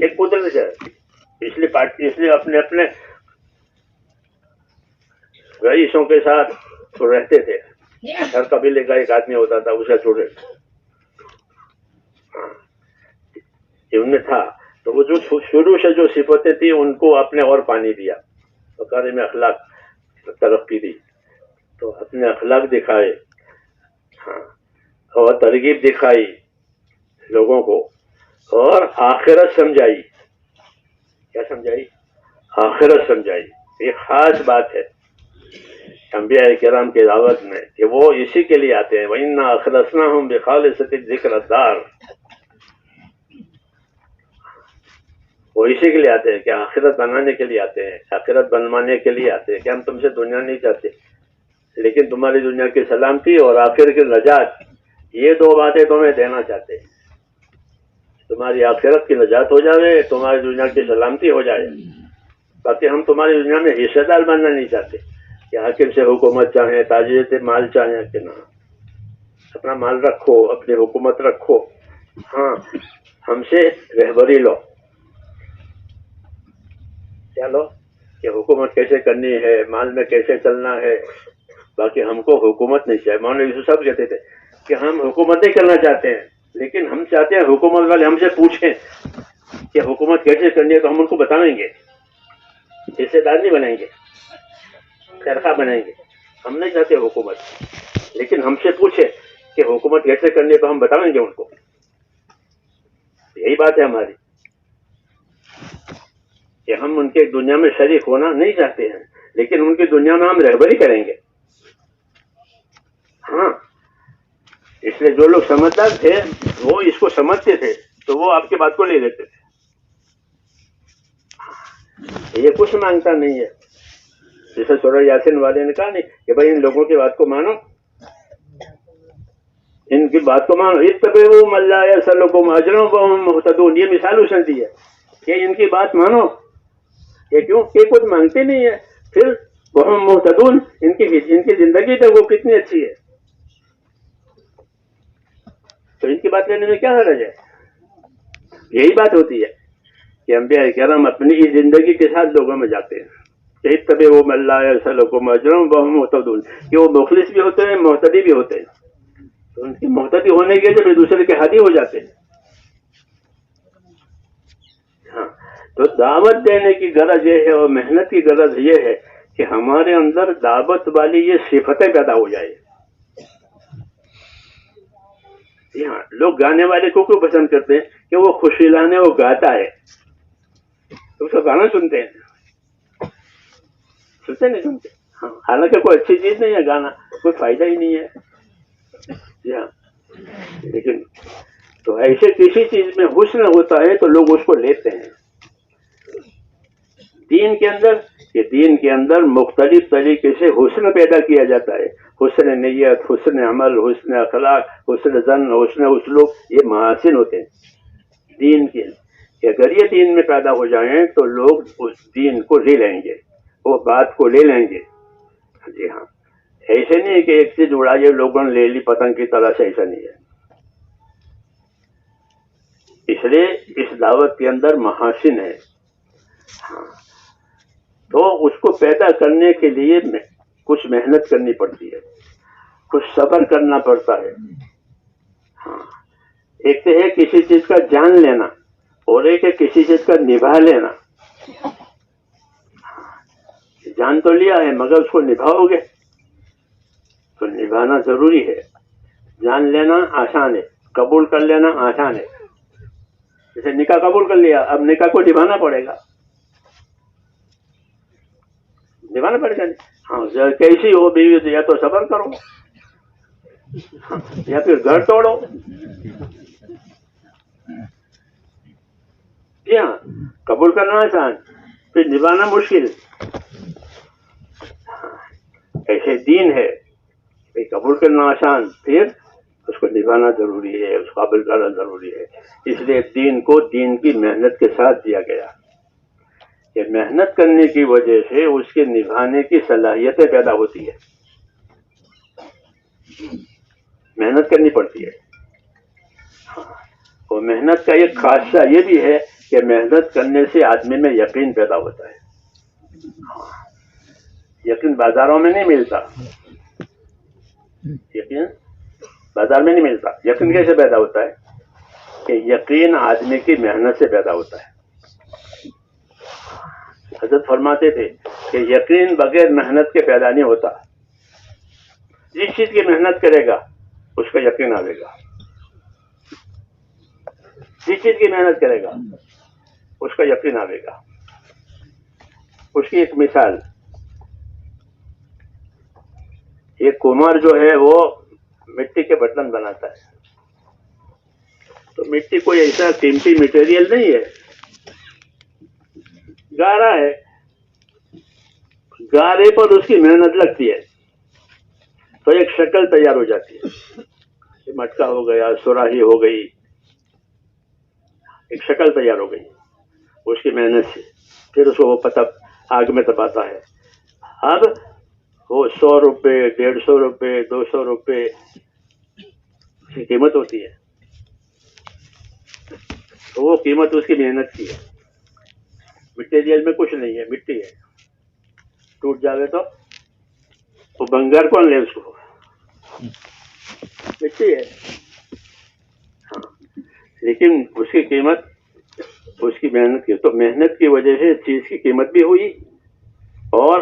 ایک قدرت ہے. اس لیے اپنے رئیسوں کے ساتھ تو رہتے تھے. ہر قبیلے کا ایک آدمی ہوتا تھا، اسے چھوڑے ان میں تھا. تو وہ جو شروع سے جو صفتیں تھیں ان کو آپ نے اور پانی دیا، بقارے میں اخلاق ترقی دی. تو اپنے اخلاق دکھائے، ہاں، اور ترغیب دکھائی لوگوں کو، اور آخرت سمجھائی. کیا سمجھائی؟ آخرت سمجھائی. یہ خاص بات ہے انبیاء کرام کی دعوت میں کہ وہ اسی کے لیے آتے ہیں. وَإِنَّا أَخْلَصْنَاهُمْ بِخَالِصَةٍ ذِكْرَ الدَّارِ. وہ اسی کے لیے آتے ہیں کہ آخرت بنانے کے لیے آتے ہیں, آخرت بنوانے کے لیے آتے ہیں کہ ہم تم سے دنیا نہیں چاہتے لیکن تمہاری دنیا کی سلامتی اور آخر کی نجات, یہ دو باتیں تمہیں دینا چاہتے ہیں. تمہاری آخرت کی نجات ہو جائے, تمہاری دنیا کی سلامتی ہو جائے. باقی ہم تمہاری دنیا میں حصے دار بننا نہیں چاہتے کہ حاکم سے حکومت چاہیں, تاجر سے مال چاہیں کہ نہ. اپنا مال رکھو, اپنی حکومت رکھو, ہاں ہم سے رہبری لو. کیا لو کہ حکومت کیسے کرنی ہے, مال میں کیسے چلنا ہے. باقی ہم کو حکومت نہیں چاہیے. مولانا یوسف صاحب کہتے تھے کہ ہم حکومت نہیں کرنا چاہتے ہیں لیکن ہم چاہتے ہیں حکومت والے ہم سے پوچھیں کہ حکومت کیسے کرنی ہے تو ہم ان کو بتائیں گے. حصے دار نہیں بنائیں گے, خیرخواہ بنائیں گے. ہم نہیں چاہتے حکومت لیکن ہم سے پوچھے کہ حکومت کیسے کرنی ہے تو ہم بتائیں گے ان کو. یہی بات ہے ہماری کہ ہم ان کے دنیا میں شریک ہونا نہیں چاہتے ہیں لیکن ان کی دنیا میں ہم رہبری کریں گے. ہاں اس لیے جو لوگ سمجھدار تھے وہ اس کو سمجھتے تھے تو وہ آپ کی بات کو لے لیتے تھے. یہ کچھ مانگتا نہیں ہے. جیسے سورہ یاسین والے نے کہا نہیں کہ بھائی ان لوگوں کی بات کو مانو, ان کی بات کو مانو. اتبعوا من لا يسألكم اجرا وهم مهتدون. یہ مثال اس نے دی ہے کہ ان کی بات مانو. یہ کیوں کہ کچھ مانگتے نہیں ہے, پھر وهم مهتدون ان کی زندگی تو وہ کتنی اچھی ہے, تو ان کی بات لینے میں کیا حرج ہے. یہی بات ہوتی ہے کہ انبیاء کرام اپنی زندگی کے ساتھ لوگوں میں جاتے ہیں. اتبعوا من لا يسألكم اجرا وهم مهتدون کہ وہ مخلص بھی ہوتے ہیں, مہتدی بھی ہوتے ہیں. تو ان کی مہتدی ہونے کے لیے دوسرے کے ہادی ہو جاتے ہیں. ہاں تو دعوت دینے کی غرض یہ ہے اور محنت کی غرض یہ ہے کہ ہمارے اندر دعوت والی یہ صفتیں پیدا ہو جائے. جی ہاں, لوگ گانے والے کو کیوں پسند کرتے ہیں کہ وہ خوشی لانے وہ گاتا ہے. تو اس کا گانا سنتے ہیں, سنتے نہیں سنتے. ہاں حالانکہ کوئی اچھی چیز نہیں ہے گانا, کوئی فائدہ ہی نہیں ہے. جی ہاں لیکن تو ایسے کسی چیز میں حسن ہوتا ہے تو لوگ اس کو لیتے ہیں. دین کے اندر مختلف طریقے سے حسن پیدا کیا جاتا ہے. حسن نیت, حسن عمل, حسن اخلاق, حسن ظن, حسن اسلوب, یہ محاسن ہوتے ہیں دین کے. کہ اگر یہ دین میں پیدا ہو جائیں تو لوگ اس دین کو لے لیں گے, وہ بات کو لے لیں گے. جی ہاں, ایسے نہیں کہ ایک چیز اڑائیے لوگوں نے لے لی پتنگ کی طرح سے, ایسا نہیں ہے. اس لیے اس دعوت کے اندر محاسن ہے. ہاں تو اس کو پیدا کرنے کے لیے کچھ محنت کرنی پڑتی ہے, کچھ صبر کرنا پڑتا ہے. ہاں ایک تو ہے کسی چیز کا جان لینا اور ایک ہے کسی چیز کا نبھا لینا. جان تو لیا ہے مگر اس کو نبھاؤ گے تو نبھانا ضروری ہے. جان لینا آسان ہے, قبول کر لینا آسان ہے. جیسے نکاح قبول کر لیا, اب نکاح کو نبھانا پڑے گا, نبھانا پڑے گا. ہاں کیسی ہو بیوی تو یا تو صبر کرو یا پھر گھر توڑو. جی ہاں, قبول کرنا آسان, پھر نبھانا مشکل. ایسے دین ہے, قبول کرنا آسان, پھر اس کو نبھانا ضروری ہے, اس قابل کرنا ضروری ہے. اس لیے دین کو دین کی محنت کے ساتھ دیا گیا کہ محنت کرنے کی وجہ سے اس کے نبھانے کی صلاحیتیں پیدا ہوتی ہے. محنت کرنی پڑتی ہے. اور محنت کا ایک خاصہ یہ بھی ہے کہ محنت کرنے سے آدمی میں یقین پیدا ہوتا ہے. یقین بازاروں میں نہیں ملتا, یقین بازار میں نہیں ملتا. یقین کیسے پیدا ہوتا ہے کہ یقین آدمی کی محنت سے پیدا ہوتا ہے. حضرت فرماتے تھے کہ یقین بغیر محنت کے پیدا نہیں ہوتا. جس چیز کی محنت کرے گا اس کا یقین آئے گا, جس چیز کی محنت کرے گا اس کا یقین آئے گا. اس کی ایک مثال، ایک کمار جو ہے وہ مٹی کے برتن بناتا ہے، تو مٹی کوئی ایسا قیمتی مٹیریل نہیں ہے، گارا ہے، گارے پر اس کی محنت لگتی ہے تو ایک شکل تیار ہو جاتی ہے، مٹکا ہو گیا، سراہی ہو گئی، ایک شکل تیار ہو گئی اس کی محنت سے، پھر اس کو وہ پتہ آگ میں تپاتا ہے، اب وہ 100 روپے 150 روپے 200 روپے کی قیمت ہوتی ہے، تو وہ قیمت اس کی محنت کی ہے، مٹیریل میں کچھ نہیں ہے، مٹی ہے، ٹوٹ جاوے تو وہ بنگار کون لے اس کو، مٹی ہے، ہاں، لیکن اس کی قیمت اس کی محنت کی، تو محنت کی وجہ سے چیز کی قیمت بھی ہوئی اور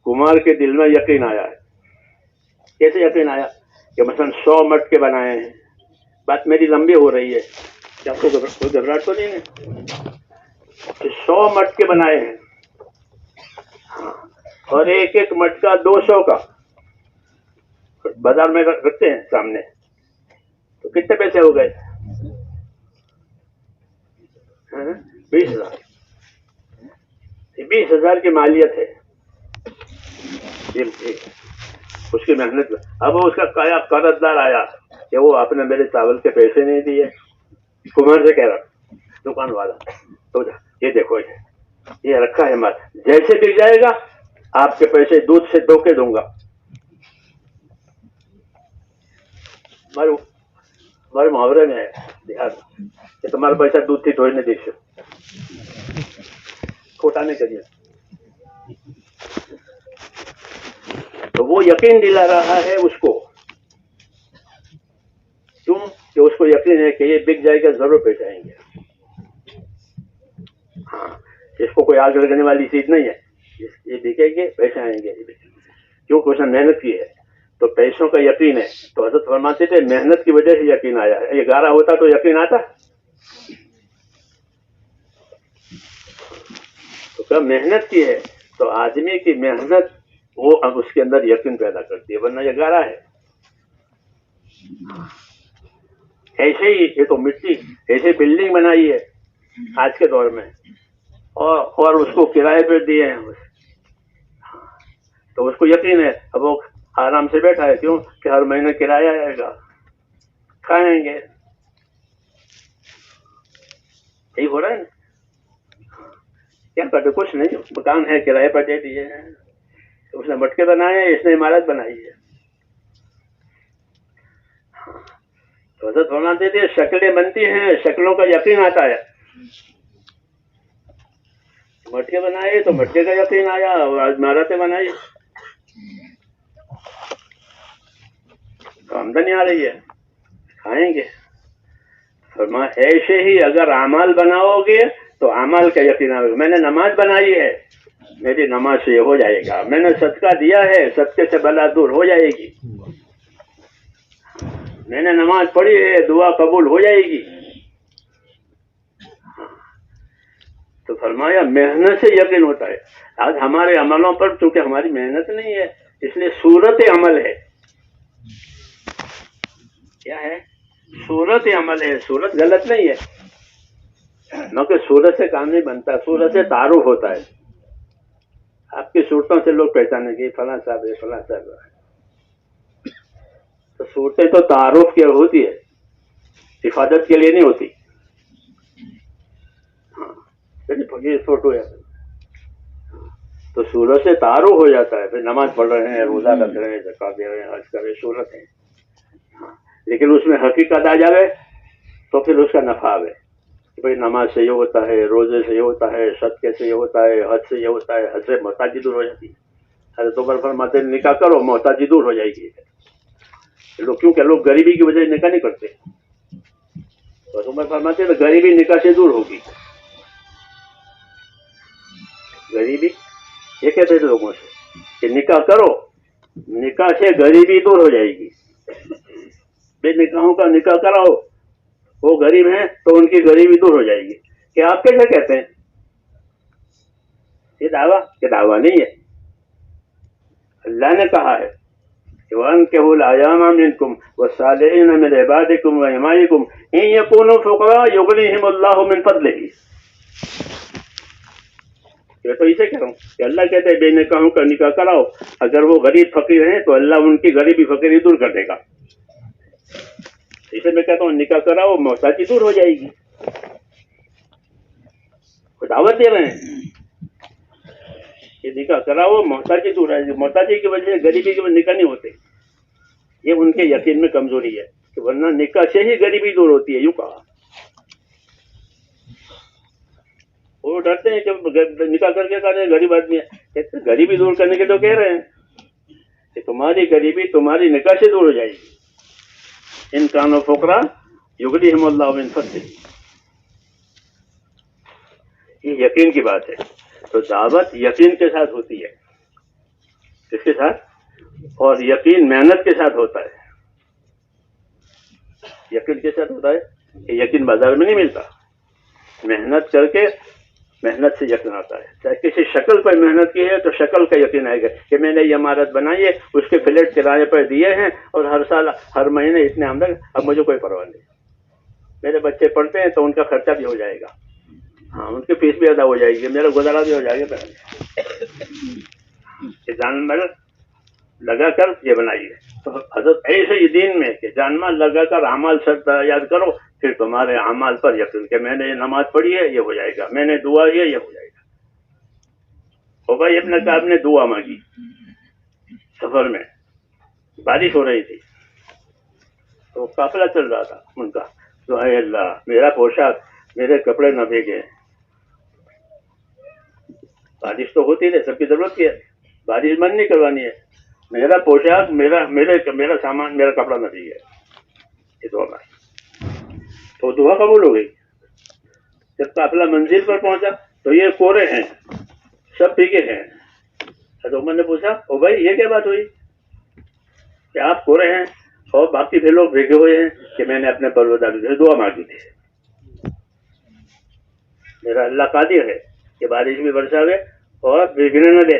کمار کے دل میں یقین آیا ہے۔ کیسے یقین آیا کہ مثلا 100 مٹکے بنائے ہیں، بات میری لمبی ہو رہی ہے، کہ آپ کو کوئی گھبراہٹ تو نہیں ہے، 100 مٹکے بنائے ہیں اور ایک ایک مٹکا 200 کا بازار میں رکھتے ہیں سامنے، تو کتنے پیسے ہو گئے؟ 20,000، 20,000 کی مالیت ہے اس کی محنت میں۔ اب اس کا قرض دار آیا کہ وہ آپ نے میرے چاول کے پیسے نہیں دیے، کمار سے کہہ رہا دکان والا، تو یہ دیکھو یہ رکھا ہے مال، جیسے بک جائے گا آپ کے پیسے دودھ سے دھو کے دوں گا، ہمارے محاورے میں ہے دیہات کہ تمہارا پیسہ دودھ تھی دھوئی نہیں دیکھ کھوٹا نہیں کریے، تو وہ یقین دلا رہا ہے اس کو، کیوں کہ اس کو یقین ہے کہ یہ بک جائے گا ضرور پیسے آئیں گے، ہاں، اس کو کوئی آگ لگنے والی چیز نہیں ہے، یہ بکے گے پیسے آئیں گے، کیونکہ اس نے محنت کی ہے تو پیسوں کا یقین ہے، تو حضرت فرماتے تھے محنت کی وجہ سے یقین آیا ہے، یہ گارا ہوتا تو یقین آتا، تو کیا محنت کی ہے تو آدمی کی محنت وہ اب اس کے اندر یقین پیدا کرتی ہے، ورنہ یہ گارا ہے۔ ایسے ہی یہ تو مٹی ایسے بلڈنگ بنائی ہے آج کے دور میں اور اس کو کرائے پہ دیے ہیں، تو اس کو یقین ہے، اب وہ آرام سے بیٹھا ہے، کیوں کہ ہر مہینے کرایہ آئے گا، کھائیں گے، یہی ہو رہا ہے نا، کیا کرتے کچھ نہیں، مکان ہے کرائے پر دے دیے ہیں، اس نے مٹکے بنائے ہیں، اس نے عمارت بنائی ہے، تو حضرت فرماتے تھے شکلیں بنتی ہیں، شکلوں کا یقین آتا ہے، مٹکے بنائے تو مٹکے کا یقین آیا اور عمارتیں بنائی، آمدنی آ رہی ہے، کھائیں گے۔ فرمایا ایسے ہی اگر اعمال بناؤ گے تو اعمال کا یقین آئے گا، میں نے نماز بنائی ہے، میری نماز سے یہ ہو جائے گا، میں نے صدقہ دیا ہے، صدقے سے بلا دور ہو جائے گی، میں نے نماز پڑھی ہے، دعا قبول ہو جائے گی۔ تو فرمایا محنت سے یقین ہوتا ہے، آج ہمارے عملوں پر چونکہ ہماری محنت نہیں ہے اس لیے صورت عمل ہے، کیا ہے؟ صورت عمل ہے، صورت غلط نہیں ہے، کیونکہ صورت سے کام نہیں بنتا، صورت سے تعارف ہوتا ہے، آپ کی صورتوں سے لوگ پہچانیں گے فلاں صاحب ہے فلاں صاحب ہے، تو صورتیں تو تعارف کی ہوتی ہے، حفاظت کے لیے نہیں ہوتی، یہ فوٹو ہے تو صورت سے تعارف ہو جاتا ہے، پھر نماز پڑھ رہے ہیں، روزہ رکھ رہے ہیں، زکات دے رہے ہیں، حج کر رہے ہیں، صورت ہے، لیکن اس میں حقیقت آ جائے تو پھر اس کا نفع ہے کہ بھائی نماز سے یہ ہوتا ہے، روزے سے یہ ہوتا ہے، صدقے سے یہ ہوتا ہے، حج سے یہ ہوتا ہے، حج سے محتاجی دور ہو جاتی ہے، حضرت عمر فرماتے ہیں نکاح کرو محتاجی دور ہو جائے گی، کیونکہ لوگ غریبی کی وجہ سے نکاح نہیں کرتے، حضرت عمر فرماتے ہیں غریبی نکاح سے دور ہوگی، غریبی یہ کہتے تھے لوگوں سے کہ نکاح کرو، نکاح سے غریبی دور ہو جائے گی، بے نکاحوں کا نکاح کراؤ، وہ غریب ہیں تو ان کی غریبی دور ہو جائے گی، کہ آپ کیسے کہتے ہیں؟ یہ دعویٰ نہیں ہے. اللہ نے کہا ہے وَأَنكِحُوا الْأَيَامَ مِنكُمْ وَالصَّالِحِينَ مِنْ عِبَادِكُمْ وَإِمَائِكُمْ إِنْ يَكُونُوا فُقَرَاءَ يُغْنِيهِمُ اللَّهُ مِنْ فَضْلِهِ. یہ تو اسے کہہ رہا ہوں کہ اللہ کہتے ہیں بے نکاحوں کا نکاح کراؤ، اگر وہ غریب فقیر ہیں تو اللہ ان کی غریبی فقیری دور کر دے گا. اسے میں کہتا ہوں نکاح کراؤ، محتاجی دور ہو جائے گی. دعوت دے رہے ہیں کہ نکاح کراؤ، محتاجی دور ہے. محتاجی کی وجہ سے غریبی کی وجہ سے نکاح نہیں ہوتے. یہ ان کے یقین میں کمزوری ہے کہ ورنہ نکاح سے ہی غریبی دور ہوتی ہے. یوں کہا وہ ڈرتے ہیں کہ نکاح کر کے کہتے ہیں غریب آدمی ہے. غریبی دور کرنے کے تو کہہ رہے ہیں کہ تمہاری غریبی تمہاری نکاح سے دور ہو جائے گی. ان کانوا فقراء یغنیہم اللہ من فضلہ. یہ یقین کی بات ہے. تو دعوت یقین کے ساتھ ہوتی ہے. کس کے ساتھ؟ اور یقین محنت کے ساتھ ہوتا ہے. یقین کے ساتھ ہوتا ہے کہ یقین بازار میں نہیں ملتا. محنت کر کے محنت سے یقین آتا ہے. چاہے کسی شکل پر محنت کی ہے تو شکل کا یقین آئے گا کہ میں نے یہ عمارت بنائی ہے، اس کے فلیٹ کرائے پر دیے ہیں اور ہر سال ہر مہینے اتنے آمدن، اب مجھے کوئی پرواہ نہیں. میرے بچے پڑھتے ہیں تو ان کا خرچہ بھی ہو جائے گا، ہاں ان کی فیس بھی ادا ہو جائے گی، میرا گزارا بھی ہو جائے گا. جان مال لگا کر یہ بنائیے. تو حضرت ایسے ہی دین میں کہ جان مال لگا کر اعمال شرط یاد کرو، پھر تمہارے اعمال پر یقین کہ میں نے یہ نماز پڑھی ہے یہ ہو جائے گا، میں نے دعا کی ہے یہ ہو جائے گا. ابی ابن کعب نے دعا مانگی سفر میں، بارش ہو رہی تھی تو قافلہ چل رہا تھا ان کا. تو اے اللہ میرا پوشاک میرے کپڑے نہ بھیگے. بارش تو ہوتی ہے، سب کی ضرورت کی ہے، بارش بند نہیں کروانی ہے. میرا پوشاک میرا سامان میرا کپڑا نہ بھیگے. یہ دعا مانگی تو دعا قبول ہو گئی. جب قافلہ منزل پر پہنچا تو یہ کورے ہیں، سب بھیگے ہیں. حضرت عمر نے پوچھا او بھائی یہ کیا بات ہوئی کہ آپ کورے ہیں اور باقی بھی لوگ بھیگے ہوئے ہیں؟ کہ میں نے اپنے پروردگار سے دعا مانگی تھی، میرا اللہ قادر ہے کہ بارش بھی برساوے اور بھیگنے نہ دے.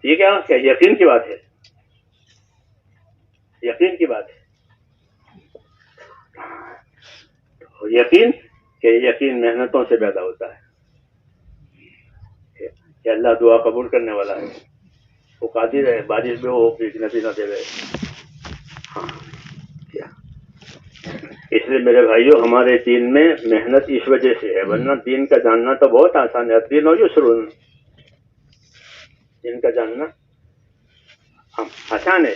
یہ کیا یقین کی بات ہے، یقین کی بات ہے. یقین کہ یقین محنتوں سے پیدا ہوتا ہے کہ اللہ دعا قبول کرنے والا ہے، وہ قادر ہے، بارش بھی ہو بھیگنے بھی نہ دے رہے. ہاں کیا اس لیے میرے بھائیوں ہمارے دین میں محنت اس وجہ سے ہے، ورنہ دین کا جاننا تو بہت آسان ہے. دین ہو یسر، دین کا جاننا آسان ہے.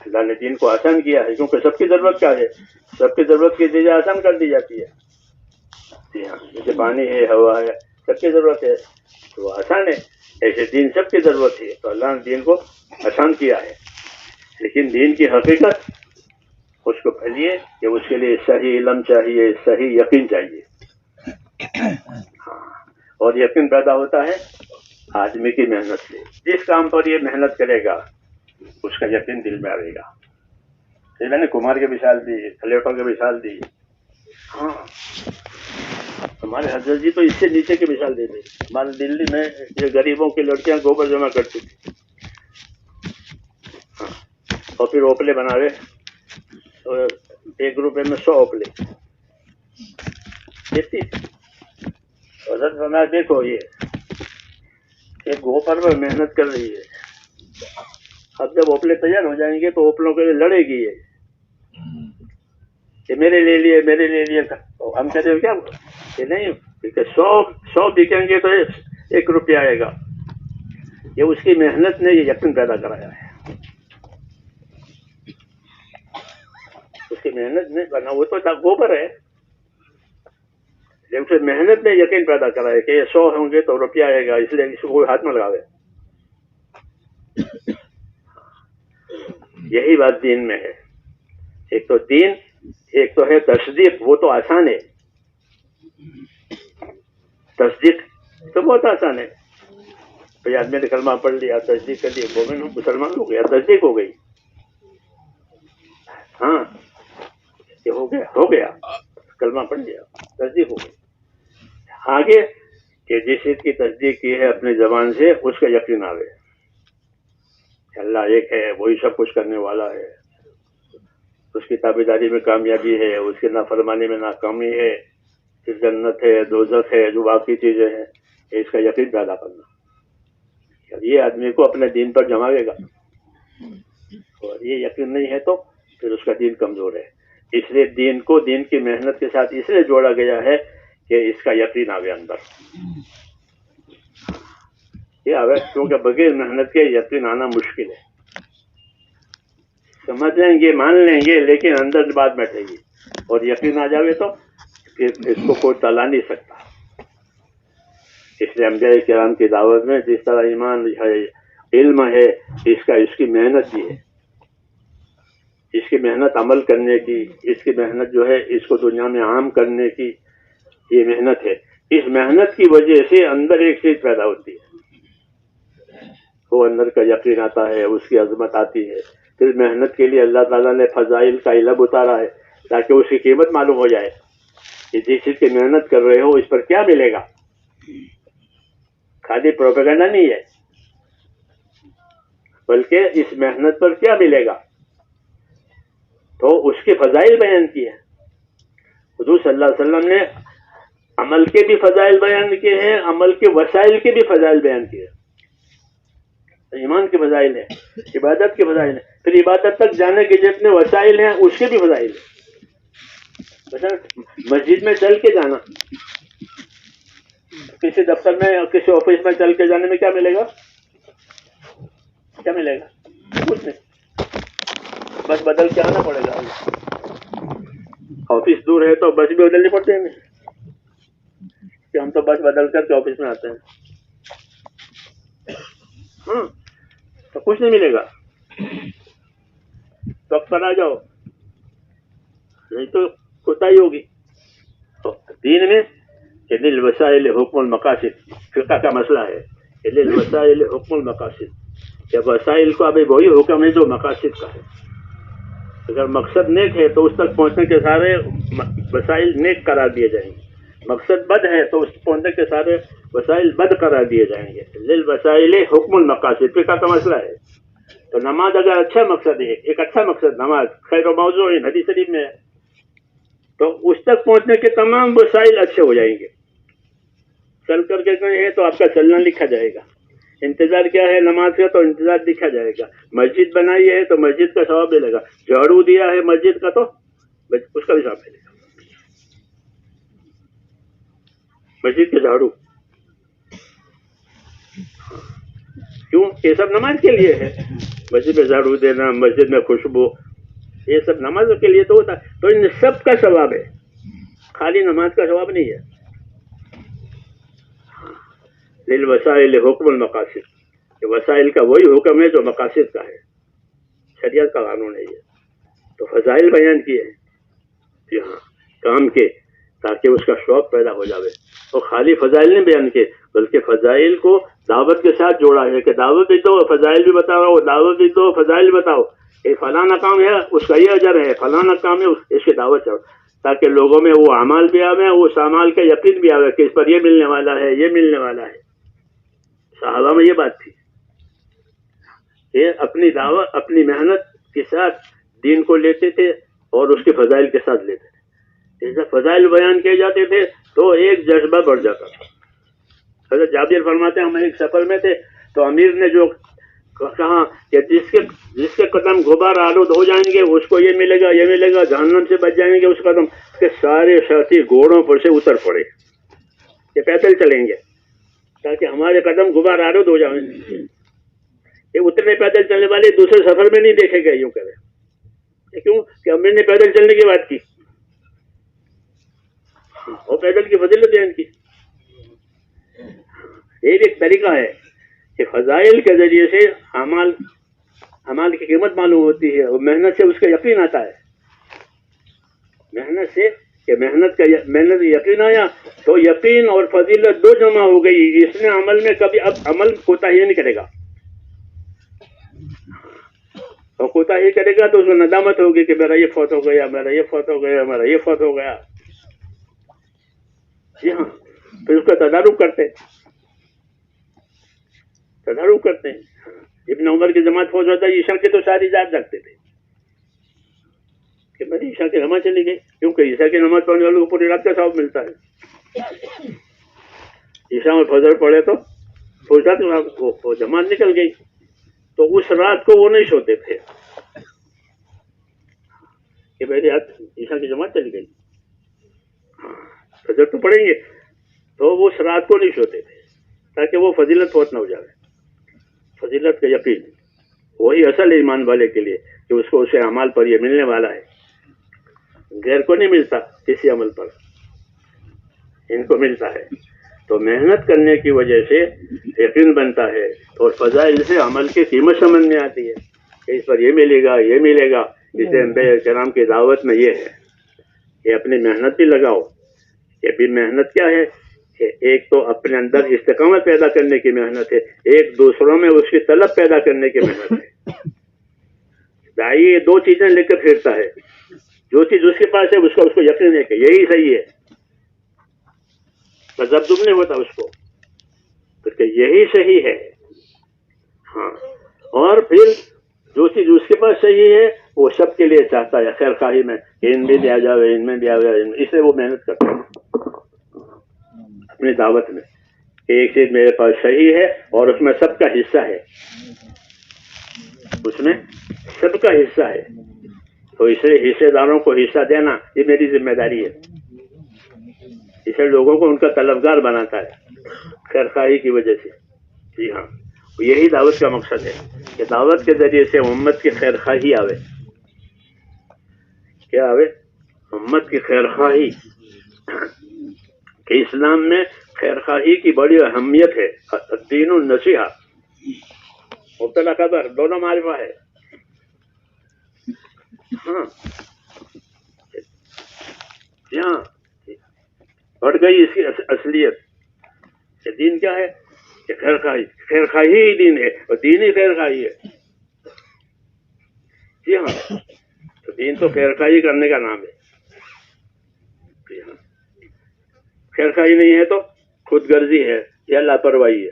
اللہ نے دین کو آسان کیا ہے کیونکہ سب کی ضرورت کیا ہے، سب کی ضرورت کی چیزیں آسان کر دی جاتی ہے. جی ہاں، جیسے پانی ہے، ہوا ہے، سب کی ضرورت ہے تو آسان ہے. ایسے دین سب کی ضرورت ہے تو اللہ نے دین کو آسان کیا ہے. لیکن دین کی حقیقت اس کو پھیلیے کہ اس کے لیے صحیح علم چاہیے، صحیح یقین چاہیے. ہاں، اور یقین پیدا ہوتا ہے آدمی کی محنت سے. جس کام پر یہ محنت کرے گا اس کا یقین دل میں آئے گا. میں نے کمار کی مثال دی، فلیٹوں کی مثال دی. ہاں ہمارے حضرت جی تو اس سے نیچے کی مثال دیتے. ہمارے دلی میں یہ غریبوں کی لڑکیاں گوبر جمع کرتی تھی اور پھر اوپلے بنا رہے، اور ایک روپے میں 100 اوپلے دیتی. حضرت فرمایا دیکھو یہ ایک گوبر پر محنت کر رہی ہے، اب جب اوپلے تیار ہو جائیں گے تو اوپلوں کے لیے لڑے گی یہ کہ میرے لے لیے میرے لے لیے. ہم کہتے ہیں کیا کہ نہیں، 100 بکیں گے تو 1 روپیہ آئے گا. یہ اس کی محنت نے یہ یقین پیدا کرایا ہے. اس کی محنت نے بنا، وہ تو گوبر ہے لیکن پھر محنت نے یقین پیدا کرا ہے کہ یہ 100 ہوں گے تو روپیہ آئے گا، اس لیے اس کو کوئی ہاتھ نہ لگاوے. یہی بات دین میں ہے. ایک تو دین، ایک تو ہے تصدیق، وہ تو آسان ہے. تصدیق تو بہت آسان ہے. بھائی آدمی نے کلمہ پڑھ لیا، تصدیق کر لی، مومن مسلمان ہو گیا، تصدیق ہو گئی. ہاں یہ ہو گیا کلمہ پڑھ لیا تصدیق ہو گئی. آگے کہ جس چیز کی تصدیق کی ہے اپنی زبان سے اس کا یقین آوے کہ اللہ ایک ہے، وہی سب کچھ کرنے والا ہے، اس کی تابعداری میں کامیابی ہے، اس کی نافرمانی میں ناکامی ہے، پھر جنت ہے، دوزخ ہے، جو باقی چیزیں ہیں، اس کا یقین پیدا کرنا. یہ آدمی کو اپنے دین پر جماوے گا، اور یہ یقین نہیں ہے تو پھر اس کا دین کمزور ہے. اس لیے دین کو دین کی محنت کے ساتھ اس لیے جوڑا گیا ہے کہ اس کا یقین آوے اندر. یہ آوے کیونکہ بغیر محنت کے یقین آنا مشکل ہے. سمجھ لیں گے، مان لیں گے، لیکن اندر بات بیٹھے گی، اور یقین آ جاوے تو پھر اس کو کوئی ٹلا نہیں سکتا. اس لیے انبیاء کرام کی دعوت میں جس طرح ایمان ہے، علم ہے، اس کی محنت بھی ہے. اس کی محنت عمل کرنے کی، اس کی محنت جو ہے اس کو دنیا میں عام کرنے کی، یہ محنت ہے. اس محنت کی وجہ سے اندر ایک چیز پیدا ہوتی ہے، وہ اندر کا یقین آتا ہے، اس کی عظمت آتی ہے. پھر محنت کے لیے اللہ تعالیٰ نے فضائل کا علم اتارا ہے تاکہ اس کی قیمت معلوم ہو جائے کہ جس چیز کی محنت کر رہے ہو اس پر کیا ملے گا. خالی پروپیگنڈا نہیں ہے، بلکہ اس محنت پر کیا ملے گا. تو اس کے فضائل بیان کیے. حضور صلی اللہ علیہ وسلم نے عمل کے بھی فضائل بیان کیے ہیں، عمل کے وسائل کے بھی فضائل بیان کیے. ایمان کے فضائل ہیں، عبادت کے فضائل ہیں، پھر عبادت تک جانے کے جتنے وسائل ہیں اس کے بھی فضائل ہیں. مسجد میں چل کے جانا، کسی دفتر میں یا کسی آفس میں چل کے جانے میں کیا ملے گا؟ کیا ملے گا؟ کچھ نہیں، بس بدل کے آنا پڑے گا. آفس دور ہے تو بس بھی بدلنی پڑتی ہے کہ ہم تو بس بدل کر کے آفس میں آتے ہیں. ہاں تو کچھ نہیں ملے گا. وقت پر آ جاؤ، نہیں تو کوتاہی ہوگی. دین میں للوسائل حکم المقاصد، فقہ کا مسئلہ ہے. للوسائل حکم المقاصد، کہ وسائل کو ابھی وہی حکم ہے جو مقاصد کا ہے. اگر مقصد نیک ہے تو اس تک پہنچنے کے سارے وسائل نیک قرار دیے جائیں گے. مقصد بد ہے تو اس پہنچنے کے سارے وسائل بد قرار دیے جائیں گے. للوسائل حکم المقاصد، فقہ کا مسئلہ ہے. تو نماز اگر اچھا مقصد ہے، ایک اچھا مقصد نماز خیر و موضوع حدیث شریف میں ہے، تو اس تک پہنچنے کے تمام وسائل اچھے ہو جائیں گے. چل کر کے گئے ہیں تو آپ کا چلنا لکھا جائے گا. انتظار کیا ہے نماز کا، تو انتظار لکھا جائے گا. مسجد بنائی ہے تو مسجد کا ثواب ملے گا. جھاڑو دیا ہے مسجد کا تو اس کا بھی ثواب ملے گا. مسجد کے جھاڑو کیوں؟ یہ سب نماز کے لیے ہے. مسجد میں جھاڑو دینا، مسجد میں خوشبو، یہ سب نمازوں کے لیے تو ہوتا ہے. تو ان سب کا ثواب ہے، خالی نماز کا ثواب نہیں ہے. للوسائل حکم المقاصد، کہ وسائل کا وہی حکم ہے جو مقاصد کا ہے، شریعت کا قانون ہے. یہ تو فضائل بیان کیے ہیں یہاں کام کے، تاکہ اس کا شوق پیدا ہو جاوے. اور خالی فضائل نہیں بیان کیے بلکہ فضائل کو دعوت کے ساتھ جوڑا ہے کہ دعوت بھی دو، فضائل بھی بتاؤ، دعوت بھی دو، فضائل بتاؤ. یہ فلانا کام ہے اس کا یہ اجر ہے، فلانا کام ہے اس کی دعوت چڑھو، تاکہ لوگوں میں وہ اعمال بھی آوے، اس اعمال کا یقین بھی آوے کہ اس پر یہ ملنے والا ہے، یہ ملنے والا ہے. صحابہ میں یہ بات تھی، یہ اپنی دعوت اپنی محنت کے ساتھ دین کو لیتے تھے اور اس کے فضائل کے ساتھ لیتے تھے. جیسے فضائل بیان کیے جاتے تھے تو ایک جذبہ بڑھ جاتا تھا. حضرت جابر فرماتے ہیں ہم ایک سفر میں تھے تو امیر نے جو کہا کہ جس کے قدم غبار آلود ہو جائیں گے اس کو یہ ملے گا، یہ ملے گا، جہنم سے بچ جائیں گے اس قدم کے سارے ساتھی گھوڑوں پر سے اتر پڑے کہ پیدل چلیں گے تاکہ ہمارے قدم غبار آلود ہو جائیں. یہ اتنے پیدل چلنے والے دوسرے سفر میں نہیں دیکھے گئے. یوں کرے کیوں کہ امیر نے پیدل چلنے کی بات کی اور پیدل کی فضیلت بیان کی. یہ ایک طریقہ ہے کہ فضائل کے ذریعے سے اعمال کی قیمت معلوم ہوتی ہے، اور محنت سے اس کا یقین آتا ہے. محنت سے کہ محنت یقین آیا تو یقین اور فضیلت دو جمع ہو گئی. اس نے عمل میں کبھی اب عمل کوتاہی نہیں کرے گا، اور کوتاہی کرے گا تو اس کو ندامت ہوگی کہ میرا یہ فوت ہو گیا، میرا یہ فوت ہو گیا، میرا یہ فوت ہو گیا. جی ہاں، پھر اس کا تدارک کرتے ہیں. ابن عمر کی جماعت فوج ہوتا ہے، عشاء کی تو ساری رات رکھتے تھے کہ میری عشاء کی نماز چلی گئی، کیونکہ عشاء کی نماز پڑھنے والوں کو پوری رات کا ثواب ملتا ہے. عشاء میں فجر پڑھے تو وہ جماعت نکل گئی، تو اس رات کو وہ نہیں سوتے تھے کہ میری عشاء کی جماعت چلی گئی، فجر تو پڑھیں گے، تو وہ اس رات کو نہیں سوتے تھے تاکہ وہ فضیلت فوت نہ ہو جائے. فضیلت کا یقین وہی اصل ایمان والے کے لیے کہ اس کو اسے اعمال پر یہ ملنے والا ہے، غیر کو نہیں ملتا کسی عمل پر، ان کو ملتا ہے. تو محنت کرنے کی وجہ سے یقین بنتا ہے اور فضائل سے عمل کی قیمت سمجھ میں آتی ہے کہ اس پر یہ ملے گا یہ ملے گا. اس لیے انبیاء کرام کی دعوت میں یہ ہے کہ اپنی محنت بھی لگاؤ. یہ بھی محنت کیا ہے کہ ایک تو اپنے اندر استقامت پیدا کرنے کی محنت ہے، ایک دوسروں میں اس کی طلب پیدا کرنے کی محنت ہے. دائی یہ دو چیزیں لے کر پھرتا ہے، جو چیز اس کے پاس ہے اس کو یقین ہے کہ یہی صحیح ہے، تذبذب نہیں ہوتا اس کو کہ یہی صحیح ہے. ہاں، اور پھر جو چیز اس کے پاس صحیح ہے وہ سب کے لیے چاہتا ہے، خیر خواہی میں ان میں بھی آ جاوے، ان میں بھی آ جاوے، اس لیے وہ محنت کرتا ہے اپنی دعوت میں کہ ایک چیز میرے پاس صحیح ہے اور اس میں سب کا حصہ ہے، اس میں سب کا حصہ ہے، تو اس لیے حصے داروں کو حصہ دینا یہ میری ذمہ داری ہے. اسے لوگوں کو ان کا طلبگار بناتا ہے خیر خواہی کی وجہ سے. جی ہاں، یہی دعوت کا مقصد ہے کہ دعوت کے ذریعے سے امت کی خیر خواہی آوے. کیا آوے؟ امت کی خیر خواہی. کہ اسلام میں خیر خواہی کی بڑی اہمیت ہے. الدین النصیحہ، مبتدا خبر دونوں معرفہ ہے. ہاں یہاں بڑھ گئی اس کی اصلیت کہ دین کیا ہے کہ خیر خواہی. خیر خواہی ہی دین ہے اور دین ہی خیر خواہی ہے. جی ہاں، تو دین تو خیر خواہی کرنے کا نام ہے. جی ہاں، خیر خواہی نہیں ہے تو خود غرضی ہے یا لاپرواہی ہے.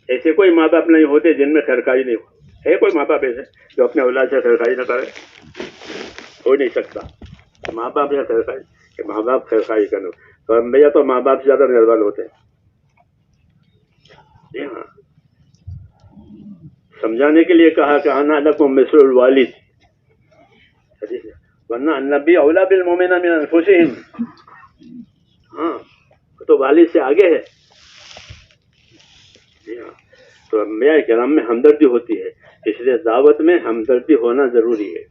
ایسے کوئی ماں باپ نہیں ہوتے جن میں خیر خواہی نہیں ہو. ہے کوئی ماں باپ ایسے جو اپنے اولاد سے خیر خواہی نہ کرے؟ ہو نہیں سکتا. ماں باپ یا خیر خواہی کہ ماں باپ خیر خواہی کرنا، تو انبیاء تو ماں باپ سے زیادہ مہربان ہوتے ہیں. جی ہاں، سمجھانے کے لیے کہا کہ انا لکم مثل الوالد، ورنہ النبی اولی بالمؤمنین من انفسہم. ہاں، تو والد سے آگے ہے. جی ہاں، تو انبیاء کرام میں ہمدردی ہوتی ہے، اس لیے دعوت میں ہمدردی ہونا ضروری ہے.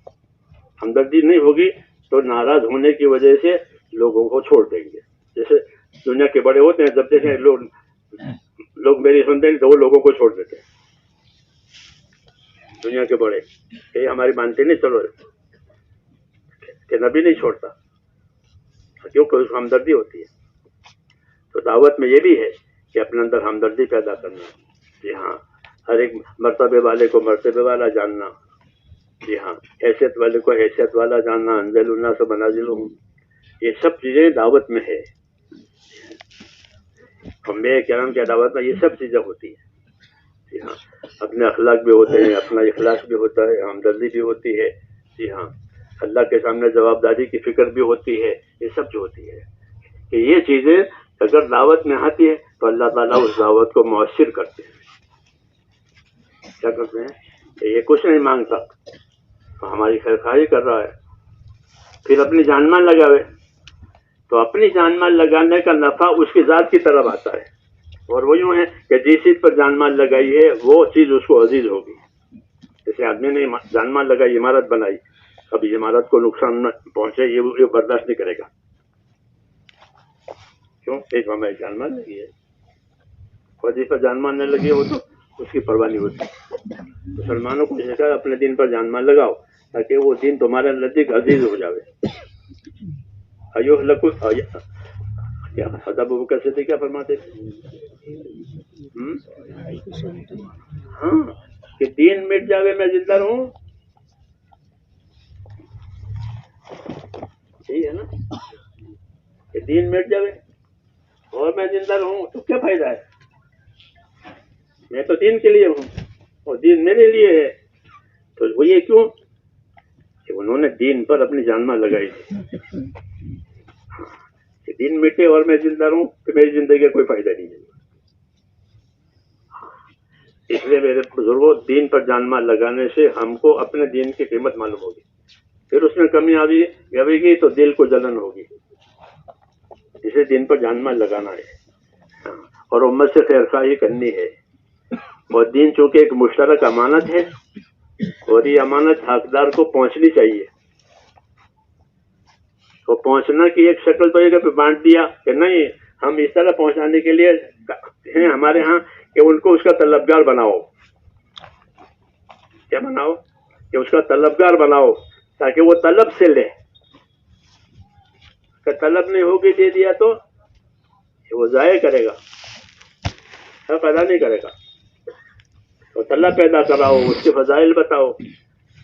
ہمدردی نہیں ہوگی تو ناراض ہونے کی وجہ سے لوگوں کو چھوڑ دیں گے. جیسے دنیا کے بڑے ہوتے ہیں، جب دیکھیں لوگ میری سنتے ہیں تو وہ لوگوں کو چھوڑ دیتے ہیں. دنیا کے بڑے کہ ہماری مانتے نہیں، چلو کہ نبی نہیں چھوڑتا کیونکہ اس کو ہمدردی ہوتی ہے. تو دعوت میں یہ بھی ہے کہ اپنے اندر ہمدردی پیدا کرنا. جی ہاں، ہر ایک مرتبے والے کو مرتبے والا جاننا. جی ہاں، حیثیت والے کو حیثیت والا جاننا. انزل الناس منازلہم، یہ سب چیزیں دعوت میں ہے. انبیاء کرام کی دعوت میں یہ سب چیزیں ہوتی ہیں. جی ہاں، اپنے اخلاق بھی ہوتے ہیں، اپنا اخلاص بھی ہوتا ہے، ہمدردی بھی ہوتی ہے. جی ہاں، اللہ کے سامنے جواب داری کی فکر بھی ہوتی ہے. یہ سب جو ہوتی ہے کہ یہ چیزیں اگر دعوت میں آتی ہے تو اللہ تعالیٰ اس دعوت کو مؤثر کرتے ہیں. کیا کرتے ہیں کہ یہ کچھ نہیں مانگتا، ہماری خیر خواہی کر رہا ہے. پھر اپنی جان مال لگاوے تو اپنی جان مال لگانے کا نفع اس کی ذات کی طرف آتا ہے. اور وہ یوں ہے کہ جس چیز پر جان مال لگائی ہے وہ چیز اس کو عزیز ہوگی. جیسے آدمی نے جان مال لگائی، عمارت بنائی، اب عمارت کو نقصان نہ پہنچے یہ برداشت نہیں کرے گا. کیوں؟ ایک ہماری جان مال لگی ہے. اور جس پر جان مال نہ لگی ہو تو اس کی پرواہ نہیں ہوتی. مسلمانوں کو سکھایا اپنے دین پر جان مال لگاؤ تاکہ وہ دین تمہارے نزدیک عزیز ہو جاوے. کیا حضرت ابوبکر صدیق کیا فرماتے تھے؟ ہاں، کہ دین مٹ جاوے میں زندہ رہوں. صحیح ہے نا، کہ دین مٹ جاوے اور میں زندہ رہوں تو کیا فائدہ ہے؟ میں تو دین کے لیے ہوں اور دین میرے لیے ہے. تو وہ یہ کیوں کہ انہوں نے دین پر اپنی جان مال لگائی تھی. کہ دین مٹے اور میں زندہ رہوں تو میری زندگی کا کوئی فائدہ نہیں ہے. اس لیے میرے بزرگوں دین پر جان مال لگانے سے ہم کو اپنے دین کی قیمت معلوم ہوگی. پھر اس میں کمی آئے گی تو دل کو جلن ہوگی. اسے دین پر جان مال لگانا ہے اور امت سے خیر خواہی کرنی ہے. اور دین چونکہ ایک مشترک امانت ہے اور یہ امانت حقدار کو پہنچنی چاہیے. تو پہنچنا کی ایک شکل تو یہ کہ بانٹ دیا کہ نہیں ہم اس طرح پہنچانے کے لیے ہیں ہمارے ہاں کہ ان کو اس کا طلبگار بناؤ. کیا بناؤ؟ کہ اس کا طلبگار بناؤ تاکہ وہ طلب سے لے. کہ طلب نہیں ہوگی دے دیا تو وہ ضائع کرے گا, حق ادا نہیں کرے گا. تو طلب پیدا کراؤ, اس کے فضائل بتاؤ,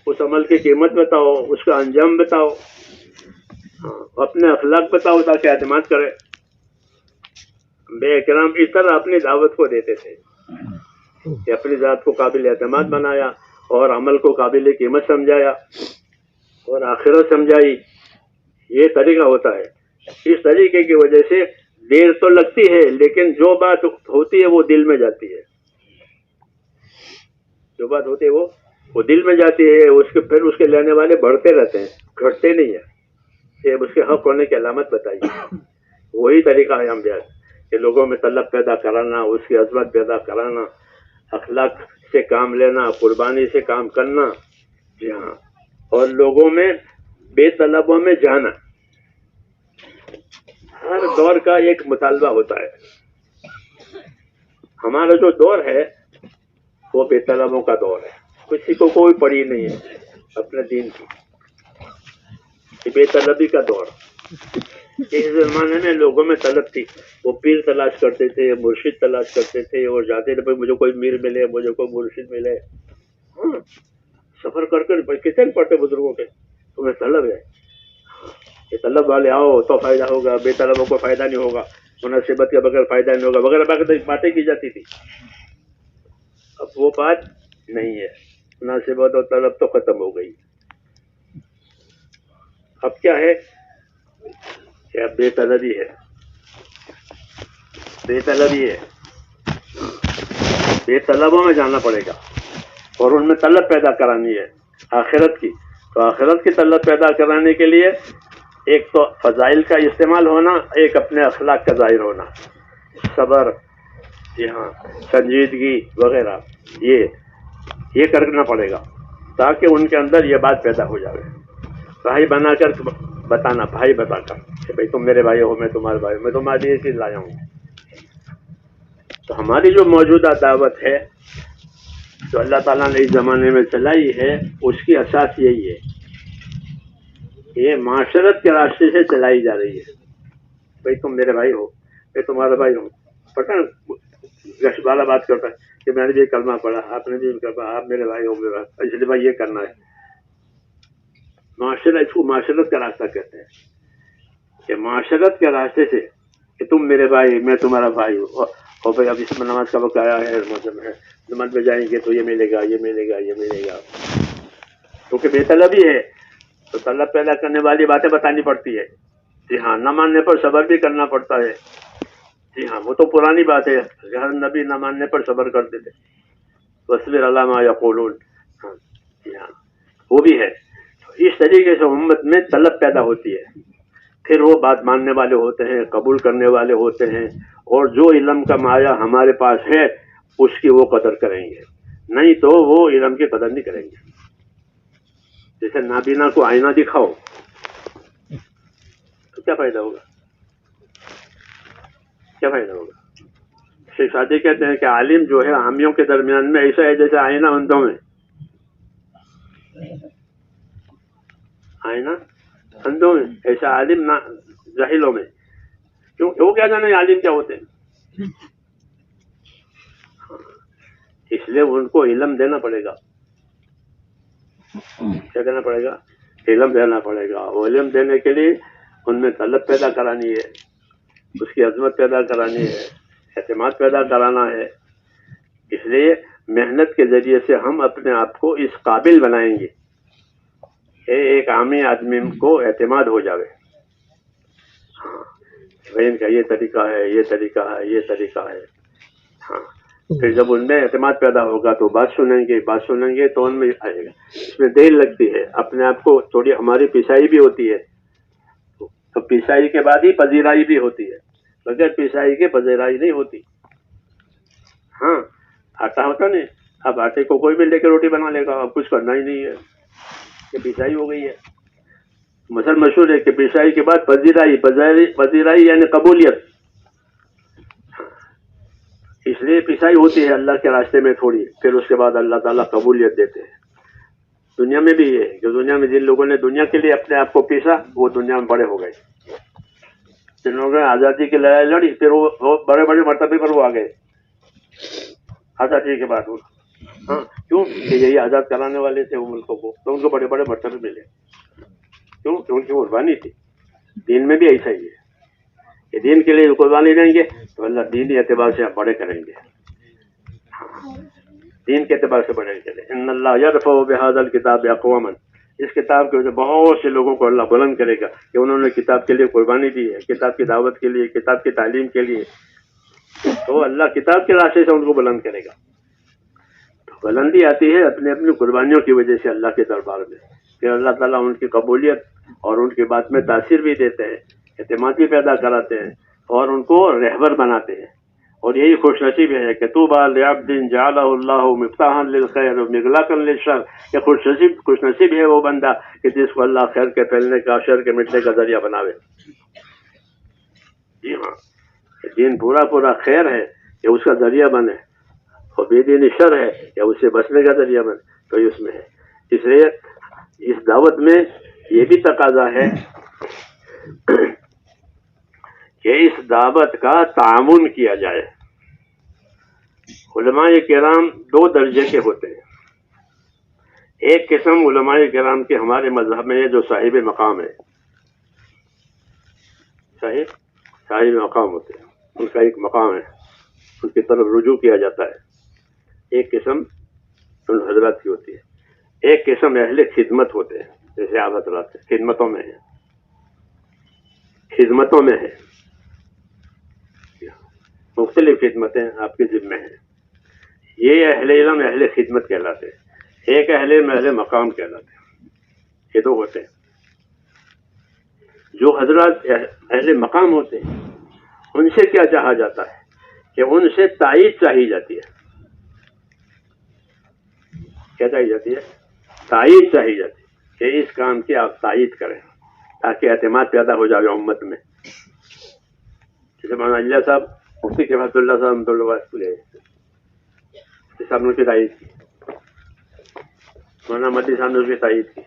اس عمل کی قیمت بتاؤ, اس کا انجام بتاؤ, اپنے اخلاق بتاؤ تاکہ اعتماد کرے. بے کرام اس طرح اپنی دعوت کو دیتے تھے کہ اپنی ذات کو قابل اعتماد بنایا اور عمل کو قابل قیمت سمجھایا اور آخرت سمجھائی. یہ طریقہ ہوتا ہے. اس طریقے کی وجہ سے دیر تو لگتی ہے لیکن جو بات ہوتی ہے وہ دل میں جاتی ہے. جو بات ہوتی ہے وہ دل میں جاتی ہے. اس کے پھر اس کے لینے والے بڑھتے رہتے ہیں, گھٹتے نہیں ہیں. یہ اس کے حق ہونے کی علامت بتائیے. وہی طریقہ ہے انبیاء کہ لوگوں میں طلب پیدا کرانا, اس کی عظمت پیدا کرانا, اخلاق سے کام لینا, قربانی سے کام کرنا. جی ہاں, اور لوگوں میں بے طلبوں میں جانا. ہر دور کا ایک مطالبہ ہوتا ہے. ہمارا جو دور ہے وہ بے طلبوں کا دور ہے. کسی کو کوئی پڑی نہیں ہے اپنے دین کی. بے طلبی کا دور. اس زمانے میں لوگوں میں طلب تھی. وہ پیر تلاش کرتے تھے, مرشد تلاش کرتے تھے اور جاتے تھے مجھے کوئی میر ملے, مجھے کوئی مرشد ملے. سفر کر کر کتنے پڑھتے بزرگوں کے, تمہیں طلب ہے. یہ طلب والے آؤ تو فائدہ ہوگا, بے طلبوں کو فائدہ نہیں ہوگا, مناسبت کے بغیر فائدہ نہیں ہوگا, وغیرہ وغیرہ باتیں کی جاتی تھی. اب وہ بات نہیں ہے. مناسبت اور طلب تو ختم ہو گئی. اب کیا ہے کہ اب بے طلبی ہے. بے طلبی ہے. بے طلبوں میں جانا پڑے گا اور ان میں طلب پیدا کرانی ہے آخرت کی. تو آخرت کی طلب پیدا کرانے کے لیے ایک تو فضائل کا استعمال ہونا, ایک اپنے اخلاق کا ظاہر ہونا, صبر, جی ہاں, سنجیدگی وغیرہ. یہ کرنا پڑے گا تاکہ ان کے اندر یہ بات پیدا ہو جائے. بھائی بنا کر بتانا, بھائی بتا کر کہ بھائی تم میرے بھائی ہو, میں تمہارے بھائی ہوں, میں تمہارے لیے یہ چیز لایا ہوں. تو ہماری جو موجودہ دعوت ہے جو اللہ تعالیٰ نے اس زمانے میں چلائی ہے اس کی اساس یہی ہے. یہ معاشرت کے راستے سے چلائی جا رہی ہے. بھائی تم میرے بھائی ہو, میں تمہارا بھائی ہوں. پتہ گش والا بات کرتا ہے کہ میں نے بھی کلمہ پڑھا, آپ نے بھی کلمہ, آپ میرے بھائی ہو, میرا اس لیے بھائی یہ کرنا ہے. معاشرت, اس کو معاشرت کا راستہ کہتے ہیں کہ معاشرت کے راستے سے کہ تم میرے بھائی, میں تمہارا بھائی ہوں. اور بھائی اب اس میں نماز کا وقت آیا ہے, موسم ہے, نماز پہ جائیں گے تو یہ ملے گا, یہ ملے گا, یہ ملے گا. کیونکہ بے طلبی ہے تو طلب پیدا کرنے والی باتیں بتانی پڑتی ہے. جی ہاں, نہ ماننے پر صبر بھی کرنا پڑتا ہے. جی ہاں, وہ تو پرانی بات ہے. ہر نبی نہ ماننے پر صبر کرتے تھے. وَاصْبِرْ عَلَىٰ مَا يَقُولُونَ. جی ہاں, وہ بھی ہے. اس طریقے سے امت میں طلب پیدا ہوتی ہے. پھر وہ بات ماننے والے ہوتے ہیں, قبول کرنے والے ہوتے ہیں, اور جو علم کا مایا ہمارے پاس ہے اس کی وہ قدر کریں گے, نہیں تو وہ علم کی قدر نہیں کریں گے. جیسے نابینا کو آئینہ دکھاؤ تو کیا فائدہ ہوگا؟ کیا فائدہ ہوگا؟ شیخ سعدی کہتے ہیں کہ عالم جو ہے عامیوں کے درمیان میں ایسا ہے جیسے آئینہ اندھوں میں. آئینہ اندھوں میں ایسا عالم جاہلوں میں. کیوں وہ کیا جانے عالم کیا ہوتے ہیں؟ اس لیے ان کو علم دینا پڑے گا. کیا دینا پڑے گا؟ علم دینا پڑے گا. وہ علم دینے کے لیے ان میں طلب پیدا کرانی ہے. اس کی عظمت پیدا کرانی ہے، اعتماد پیدا کرانا ہے. اس لیے محنت کے ذریعے سے ہم اپنے آپ کو اس قابل بنائیں گے کہ ایک عامی آدمی کو اعتماد ہو جاوے. ہاں بھائی ان کا یہ طریقہ ہے، یہ طریقہ ہے، یہ طریقہ ہے. ہاں پھر جب ان میں اعتماد پیدا ہوگا تو بات سنیں گے تو ان میں آئے گا. اس میں دیر لگتی ہے، اپنے آپ کو تھوڑی ہماری پیشائی بھی ہوتی ہے، تو پیشائی کے بعد ہی پذیرائی بھی ہوتی ہے، بغیر پیشائی کے پذیرائی نہیں ہوتی. ہاں آٹا ہوتا نہیں، اب آٹے کو کوئی بھی لے کے روٹی بنا لے گا، اب کچھ کرنا ہی نہیں ہے کہ پیشائی ہو گئی ہے. مثل مشہور ہے کہ پیشائی کے بعد پذیرائی یعنی قبولیت. اس لیے پیشائی ہوتی ہے اللہ کے راستے میں تھوڑی، پھر اس کے بعد اللہ تعالیٰ قبولیت دیتے ہیں. دنیا میں بھی یہ ہے کہ دنیا میں جن لوگوں نے دنیا کے لیے اپنے آپ کو پیسا وہ دنیا میں بڑے ہو گئے. جن لوگوں نے آزادی کی لڑائی لڑی پھر وہ بڑے بڑے مرتبے پر وہ آ گئے آزادی کے بعد. ہاں کیوں کہ یہی آزاد کرانے والے تھے وہ ملکوں کو، تو ان کو بڑے بڑے مرتبے ملے. کیوں کہ ان کی قربانی تھی. دین میں بھی ایسا ہی ہے کہ دین کے لیے قربانی دیں گے تو اللہ دینی اعتبار سے بڑے کریں گے. دین کے اعتبار سے بڑے کریں. ان اللہ یرفع بہذا الکتاب اقواما، اس کتاب کے وجہ بہت سے لوگوں کو اللہ بلند کرے گا کہ انہوں نے کتاب کے لیے قربانی دی ہے، کتاب کی دعوت کے لیے، کتاب کی تعلیم کے لیے. تو اللہ کتاب کے راستے سے ان کو بلند کرے گا. تو بلندی آتی ہے اپنی اپنی قربانیوں کی وجہ سے اللہ کے دربار میں. پھر اللہ تعالیٰ ان کی قبولیت اور ان کی بات میں تاثیر بھی دیتے ہیں، اعتماد بھی پیدا کراتے ہیں اور ان کو رہبر بناتے ہیں. اور یہی خوش نصیب ہے کہ طوبیٰ لعبد جعلہ اللہ مفتاحا للخیر ومغلاقا للشر، کہ خوش نصیب ہے وہ بندہ کہ جس کو اللہ خیر کے پھیلنے کا، شر کے مٹنے کا ذریعہ بناوے. جی ہاں دین پورا خیر ہے کہ اس کا ذریعہ بنے، اور بے دین شر ہے کہ اس سے بچنے کا ذریعہ بنے. تو اس میں ہے. اس لیے اس دعوت میں یہ بھی تقاضا ہے کہ اس دعوت کا تعاون کیا جائے. علماء کرام دو درجے کے ہوتے ہیں. ایک قسم علماء کرام کے ہمارے مذہب میں جو صاحب مقام ہے، صاحب مقام ہوتے ہیں، ان کا ایک مقام ہے، ان کی طرف رجوع کیا جاتا ہے. ایک قسم ان حضرات کی ہوتی ہے. ایک قسم اہل خدمت ہوتے ہیں، جیسے آپ حضرات خدمتوں میں ہیں، مختلف خدمتیں آپ کے ذمہ ہیں. یہ اہل علم اہل خدمت کہلاتے ہیں. ایک اہل علم اہل مقام کہلاتے ہیں. یہ دو ہوتے ہیں. جو حضرات اہل مقام ہوتے ہیں ان سے کیا چاہا جاتا ہے کہ ان سے تائید چاہی جاتی ہے. کیا چاہی جاتی ہے؟ تائید چاہی جاتی ہے کہ اس کام کی آپ تائید کریں تاکہ اعتماد پیدا ہو جائے امت میں. جیسے مولانا اللہ صاحب مفتی شفاعت اللہ صاحب صاحب نے اس کی تائید کی، مولانا مدی صاحب نے اس کی تائید کی،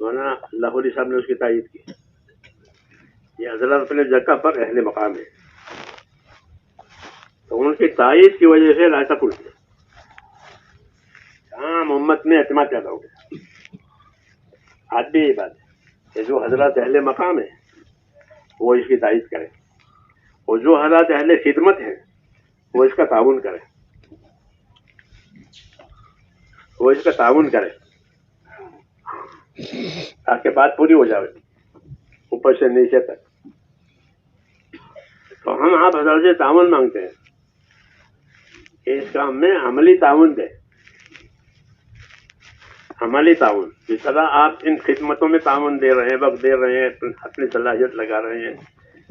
مولانا لاہوری صاحب نے اس کی تائید کی. یہ حضرات اپنے جگہ پر اہل مقام ہے، تو ان کی تائید کی وجہ سے راستہ کھل گیا، عام امت میں اعتماد پیدا ہو گیا. آج بھی یہ بات ہے کہ جو حضرات اہل مقام ہیں وہ اس کی تائید کریں، اور جو حضرات اہل خدمت ہیں وہ اس کا تعاون کریں، تاکہ بات پوری ہو جائے اوپر سے نیچے تک. تو ہم آپ حضرات سے تعاون مانگتے ہیں کہ اس کام میں عملی تعاون دیں. عملی تعاون جس طرح آپ ان خدمتوں میں تعاون دے رہے ہیں، وقت دے رہے ہیں، اپنی صلاحیت لگا رہے ہیں،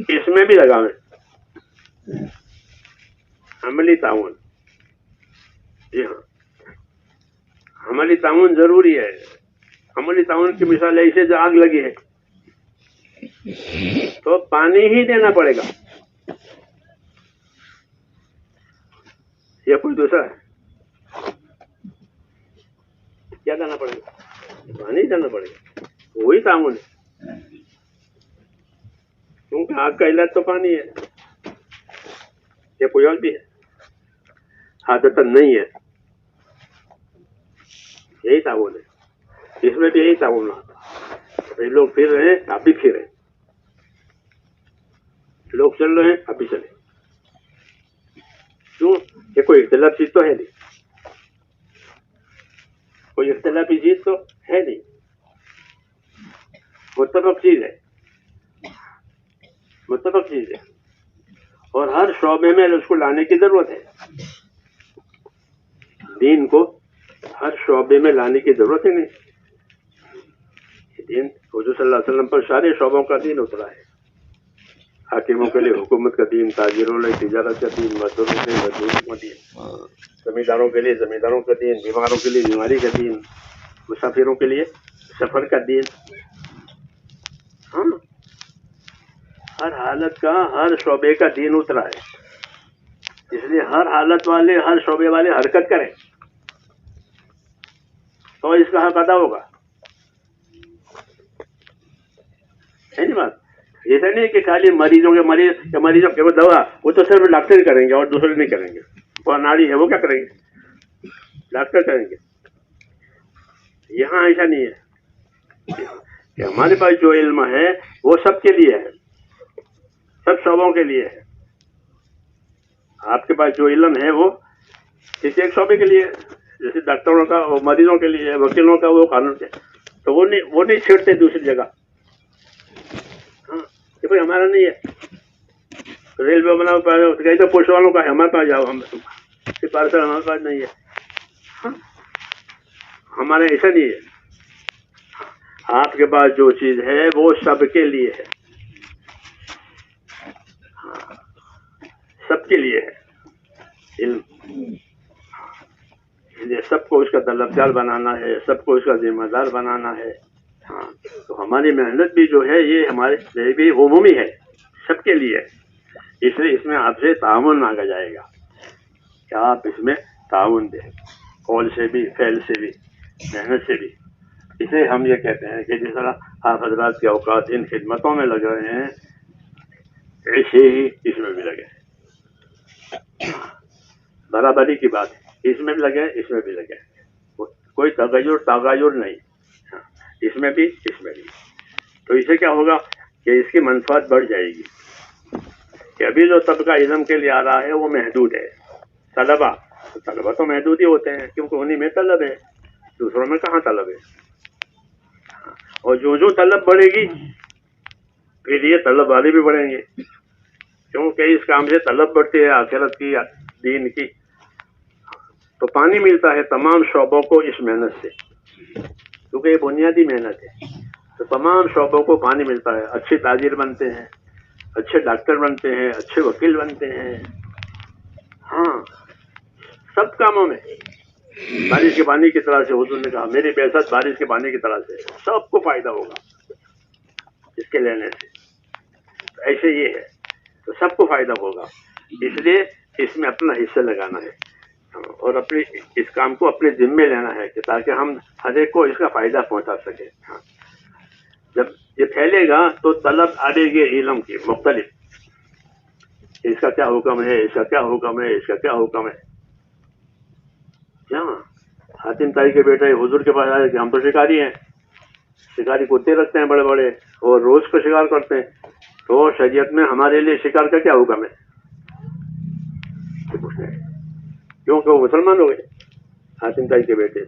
اس میں بھی لگاویں عملی تعاون. جی ہاں عملی تعاون ضروری ہے. عملی تعاون کی مثال ایسے جو آگ لگی ہے تو پانی ہی دینا پڑے گا، یا کوئی دوسرا ہے؟ کیا دینا پڑے گا؟ پانی دینا پڑے گا. وہی تعاون ہے، کیونکہ آگ کا علاج تو پانی ہے، یا کوئی اور بھی ہے؟ عادتاً نہیں ہے. یہی تعاون ہے، اس میں بھی یہی تعاون آتا ہے. لوگ پھر رہے ہیں، آپ بھی پھر رہے. لوگ چل رہے ہیں ابھی چلے، کیوں کہ کوئی اختلاف چیز تو ہے نہیں، کوئی اختلافی چیز تو ہے نہیں، متفق چیز ہے، متفق چیز ہے، اور ہر شعبے میں اس کو لانے کی ضرورت ہے، دین کو ہر شعبے میں لانے کی ضرورت ہی نہیں، دین حضور صلی اللہ علیہ وسلم پر سارے شعبوں کا دین اترا ہے، حاکموں کے لیے حکومت کا دین، تاجروں کے لیے تجارت کا دین، مزدوروں کے لیے مزدوری کا دین، زمینداروں کے لیے زمینداروں کا دین، بیماروں کے لیے بیماری کا دین، مسافروں کے لیے سفر کا دین، ہاں ہر حالت کا ہر شعبے کا دین اترا ہے، اس لیے ہر حالت والے ہر شعبے والے حرکت کریں تو اس کا حق ادا ہوگا، ہے نہیں بات؟ ایسا نہیں کہ خالی مریضوں کے وہ دوا وہ تو صرف ڈاکٹر کریں گے اور دوسرے نہیں کریں گے، وہ ناڑی ہے وہ کیا کریں گے؟ ڈاکٹر کریں گے۔ یہاں ایسا نہیں ہے کہ ہمارے پاس جو علم ہے وہ سب کے لیے ہے، سب شعبوں کے لیے ہے، آپ کے پاس جو علم ہے وہ کسی ایک شعبے کے لیے ہے، جیسے ڈاکٹروں کا وہ مریضوں کے لیے، وکیلوں کا وہ قانون کے، تو وہ نہیں چھیڑتے دوسری جگہ، ہاں کہ بھائی ہمارا نہیں ہے، ریلوے بناؤ کہیں تو پولیس والوں کا ہے، ہمارے پاس جاؤ، ہم سفارش ہمارے پاس نہیں ہے، ہاں ہمارے ایسا نہیں ہے، آپ کے پاس جو چیز ہے وہ سب کے لیے ہے، سب کے لیے ہے علم، اس لیے سب کو اس کا طلبگار بنانا ہے، سب کو اس کا ذمہ دار بنانا ہے، ہاں تو ہماری محنت بھی جو ہے یہ ہمارے لیے بھی عمومی ہے، سب کے لیے ہے، اس لیے اس میں آپ سے تعاون مانگا جائے گا کہ آپ اس میں تعاون دیں، قول سے بھی، فعل سے بھی، محنت سے بھی۔ اسے ہم یہ کہتے ہیں کہ جس طرح آپ حضرات کے اوقات ان خدمتوں میں لگ رہے ہیں ایسے ہی اس میں بھی لگے، برابری کی بات ہے، اس میں بھی لگے اس میں بھی لگے، کوئی تغیر نہیں، اس میں بھی اس میں بھی، تو اسے کیا ہوگا کہ اس کی منفعت بڑھ جائے گی، کہ ابھی جو طبقہ علم کے لیے آ رہا ہے وہ محدود ہے، طلبہ تو محدود ہی ہوتے ہیں کیونکہ انہی میں طلب ہے، دوسروں میں کہاں طلب ہے، اور جو طلب بڑھے گی پھر یہ طلب والے بھی بڑھیں گے، کیونکہ اس کام سے طلب بڑھتی ہے آخرت کی، دین کی، تو پانی ملتا ہے تمام شعبوں کو اس محنت سے، کیونکہ یہ بنیادی محنت ہے، تو تمام شعبوں کو پانی ملتا ہے، اچھے تاجر بنتے ہیں، اچھے ڈاکٹر بنتے ہیں، اچھے وکیل بنتے ہیں، ہاں سب کاموں میں، بارش کے پانی کی طرح سے، حضور نے کہا میری بعثت بارش کے پانی کی طرح سے، سب کو فائدہ ہوگا اس کے لینے سے، تو ایسے یہ ہے تو سب کو فائدہ ہوگا، اس لیے اس میں اپنا حصہ لگانا ہے اور اپنے اس کام کو اپنے ذمے لینا ہے کہ تاکہ ہم ہر ایک کو اس کا فائدہ پہنچا سکیں، ہاں جب یہ پھیلے گا تو طلب آئے گی علم کی مختلف، اس کا کیا حکم ہے، اس کا کیا حکم ہے، اس کا کیا حکم ہے، ہاں حاتم طائی کے بیٹے حضور کے پاس آئے کہ ہم تو شکاری ہیں، شکاری کتے رکھتے ہیں بڑے بڑے اور روز کو شکار کرتے ہیں، تو شریعت میں ہمارے لیے شکار کا کیا حکم ہے، کیونکہ وہ مسلمان ہو گئے حاتم طائی کے بیٹے،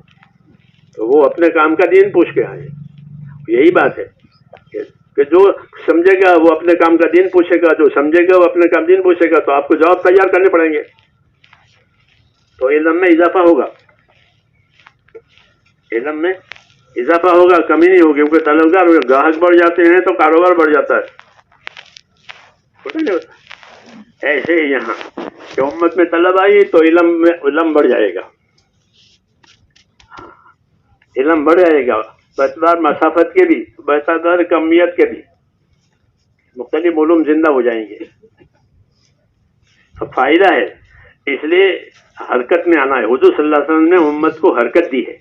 تو وہ اپنے کام کا دین پوچھ کے آئے، یہی بات ہے کہ جو سمجھے گا وہ اپنے کام کا دین پوچھے گا، جو سمجھے گا وہ اپنے کام دین پوچھے گا، تو آپ کو جواب تیار کرنے پڑیں گے، تو علم میں اضافہ ہوگا، علم میں اضافہ ہوگا، کمی نہیں ہوگی، کیونکہ طلبگار گاہک بڑھ جاتے ہیں تو کاروبار بڑھ جاتا ہے، پتہ نہیں ہوتا، ایسے ہی یہاں کہ امت میں طلب آئی تو علم بڑھ جائے گا، علم بڑھ جائے گا، بطور مسافت کے بھی، بطور کمیت کے بھی، مختلف علوم زندہ ہو جائیں گے، تو فائدہ ہے، اس لیے حرکت میں آنا ہے، حضور صلی اللہ علیہ وسلم نے امت کو حرکت دی ہے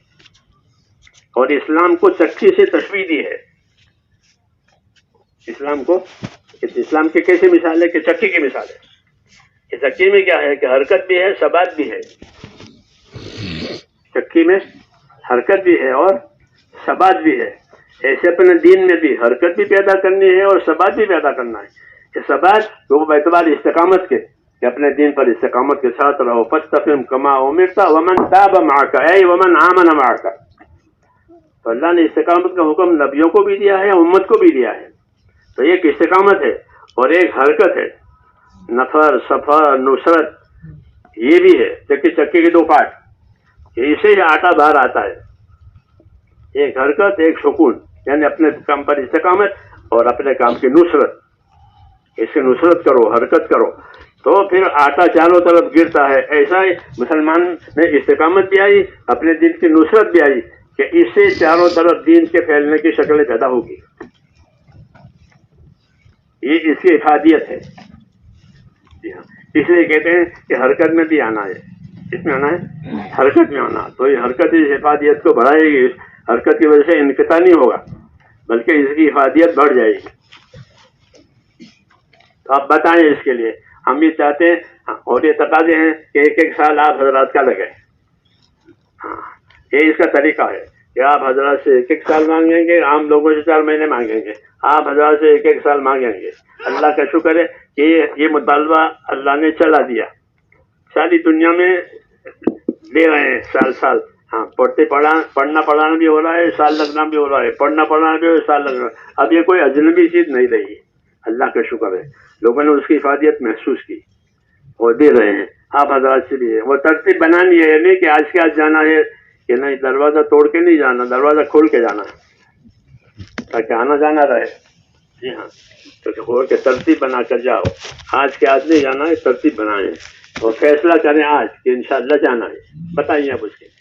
اور اسلام کو چکی سے تشبیہ دی ہے، اسلام کی کیسے مثال ہے کہ چکی کی مثال ہے، کہ چکی میں کیا ہے کہ حرکت بھی ہے، ثبات بھی ہے، چکی میں حرکت بھی ہے اور ثبات بھی ہے، ایسے اپنے دین میں بھی حرکت بھی پیدا کرنی ہے اور ثبات بھی پیدا کرنا ہے، ثبات وہ اعتبار استقامت کے کہ اپنے دین پر استقامت کے ساتھ رہو. فاستقم کما امرت ومن تاب معك اے ومن آمن معك. تو اللہ نے استقامت کا حکم نبیوں کو بھی دیا ہے، امت کو بھی دیا ہے. تو ایک استقامت ہے اور ایک حرکت ہے. نفر، سفر، نصرت یہ بھی ہے. چکے کے دو پارٹ، اسے ہی آٹا باہر آتا ہے. ایک حرکت، ایک سکون، یعنی اپنے کام پر استقامت اور اپنے کام کی نصرت. اس کی نصرت کرو، حرکت کرو تو پھر آٹا چاروں طرف گرتا ہے. ایسا ہی مسلمان میں استقامت بھی آئی، اپنے دین کی نصرت بھی آئی کہ اس سے چاروں طرف دین کے پھیلنے کی شکلیں پیدا ہوگی. یہ اس کی افادیت ہے. جی ہاں، اس لیے کہتے ہیں کہ حرکت میں بھی آنا ہے. اس میں آنا ہے، حرکت میں آنا. تو یہ حرکت اس افادیت کو بڑھائے گی. حرکت کی وجہ سے انقطاع نہیں ہوگا بلکہ اس کی افادیت بڑھ جائے گی. تو آپ بتائیں اس کے لیے. ہم بھی چاہتے ہیں اور یہ تقاضے ہیں کہ ایک سال آپ حضرات کا لگے. ہاں، یہ اس کا طریقہ ہے کہ آپ حضرات سے ایک سال مانگیں گے، عام لوگوں سے 4 مہینے مانگیں گے. آپ حضرات سے ایک سال مانگیں گے. اللہ کا شکر ہے کہ یہ مطالبہ اللہ نے چلا دیا. ساری دنیا میں لے رہے ہیں سال. ہاں، پڑھنا پڑھانا بھی ہو رہا ہے، سال لگنا بھی ہو رہا ہے. پڑھنا پڑھانا بھی ہو رہا ہے، سال لگنا. اب یہ کوئی اجنبی چیز نہیں رہی. اللہ کا شکر ہے لوگوں نے اس کی افادیت محسوس کی اور دے رہے ہیں. آپ حضرات سے بھی ہے. وہ ترتیب بنانی ہے، نہیں کہ آج کے آج جانا ہے کہ نہیں، دروازہ توڑ کے نہیں جانا، دروازہ کھول کے جانا ہے تاکہ آنا جانا رہے. جی ہاں، تو کھول کے ترتیب بنا کر جاؤ. آج کے آج نہیں جانا ہے، ترتیب بنائیں اور فیصلہ کریں آج کہ انشاءاللہ جانا ہے. بتائیے آپ اس کے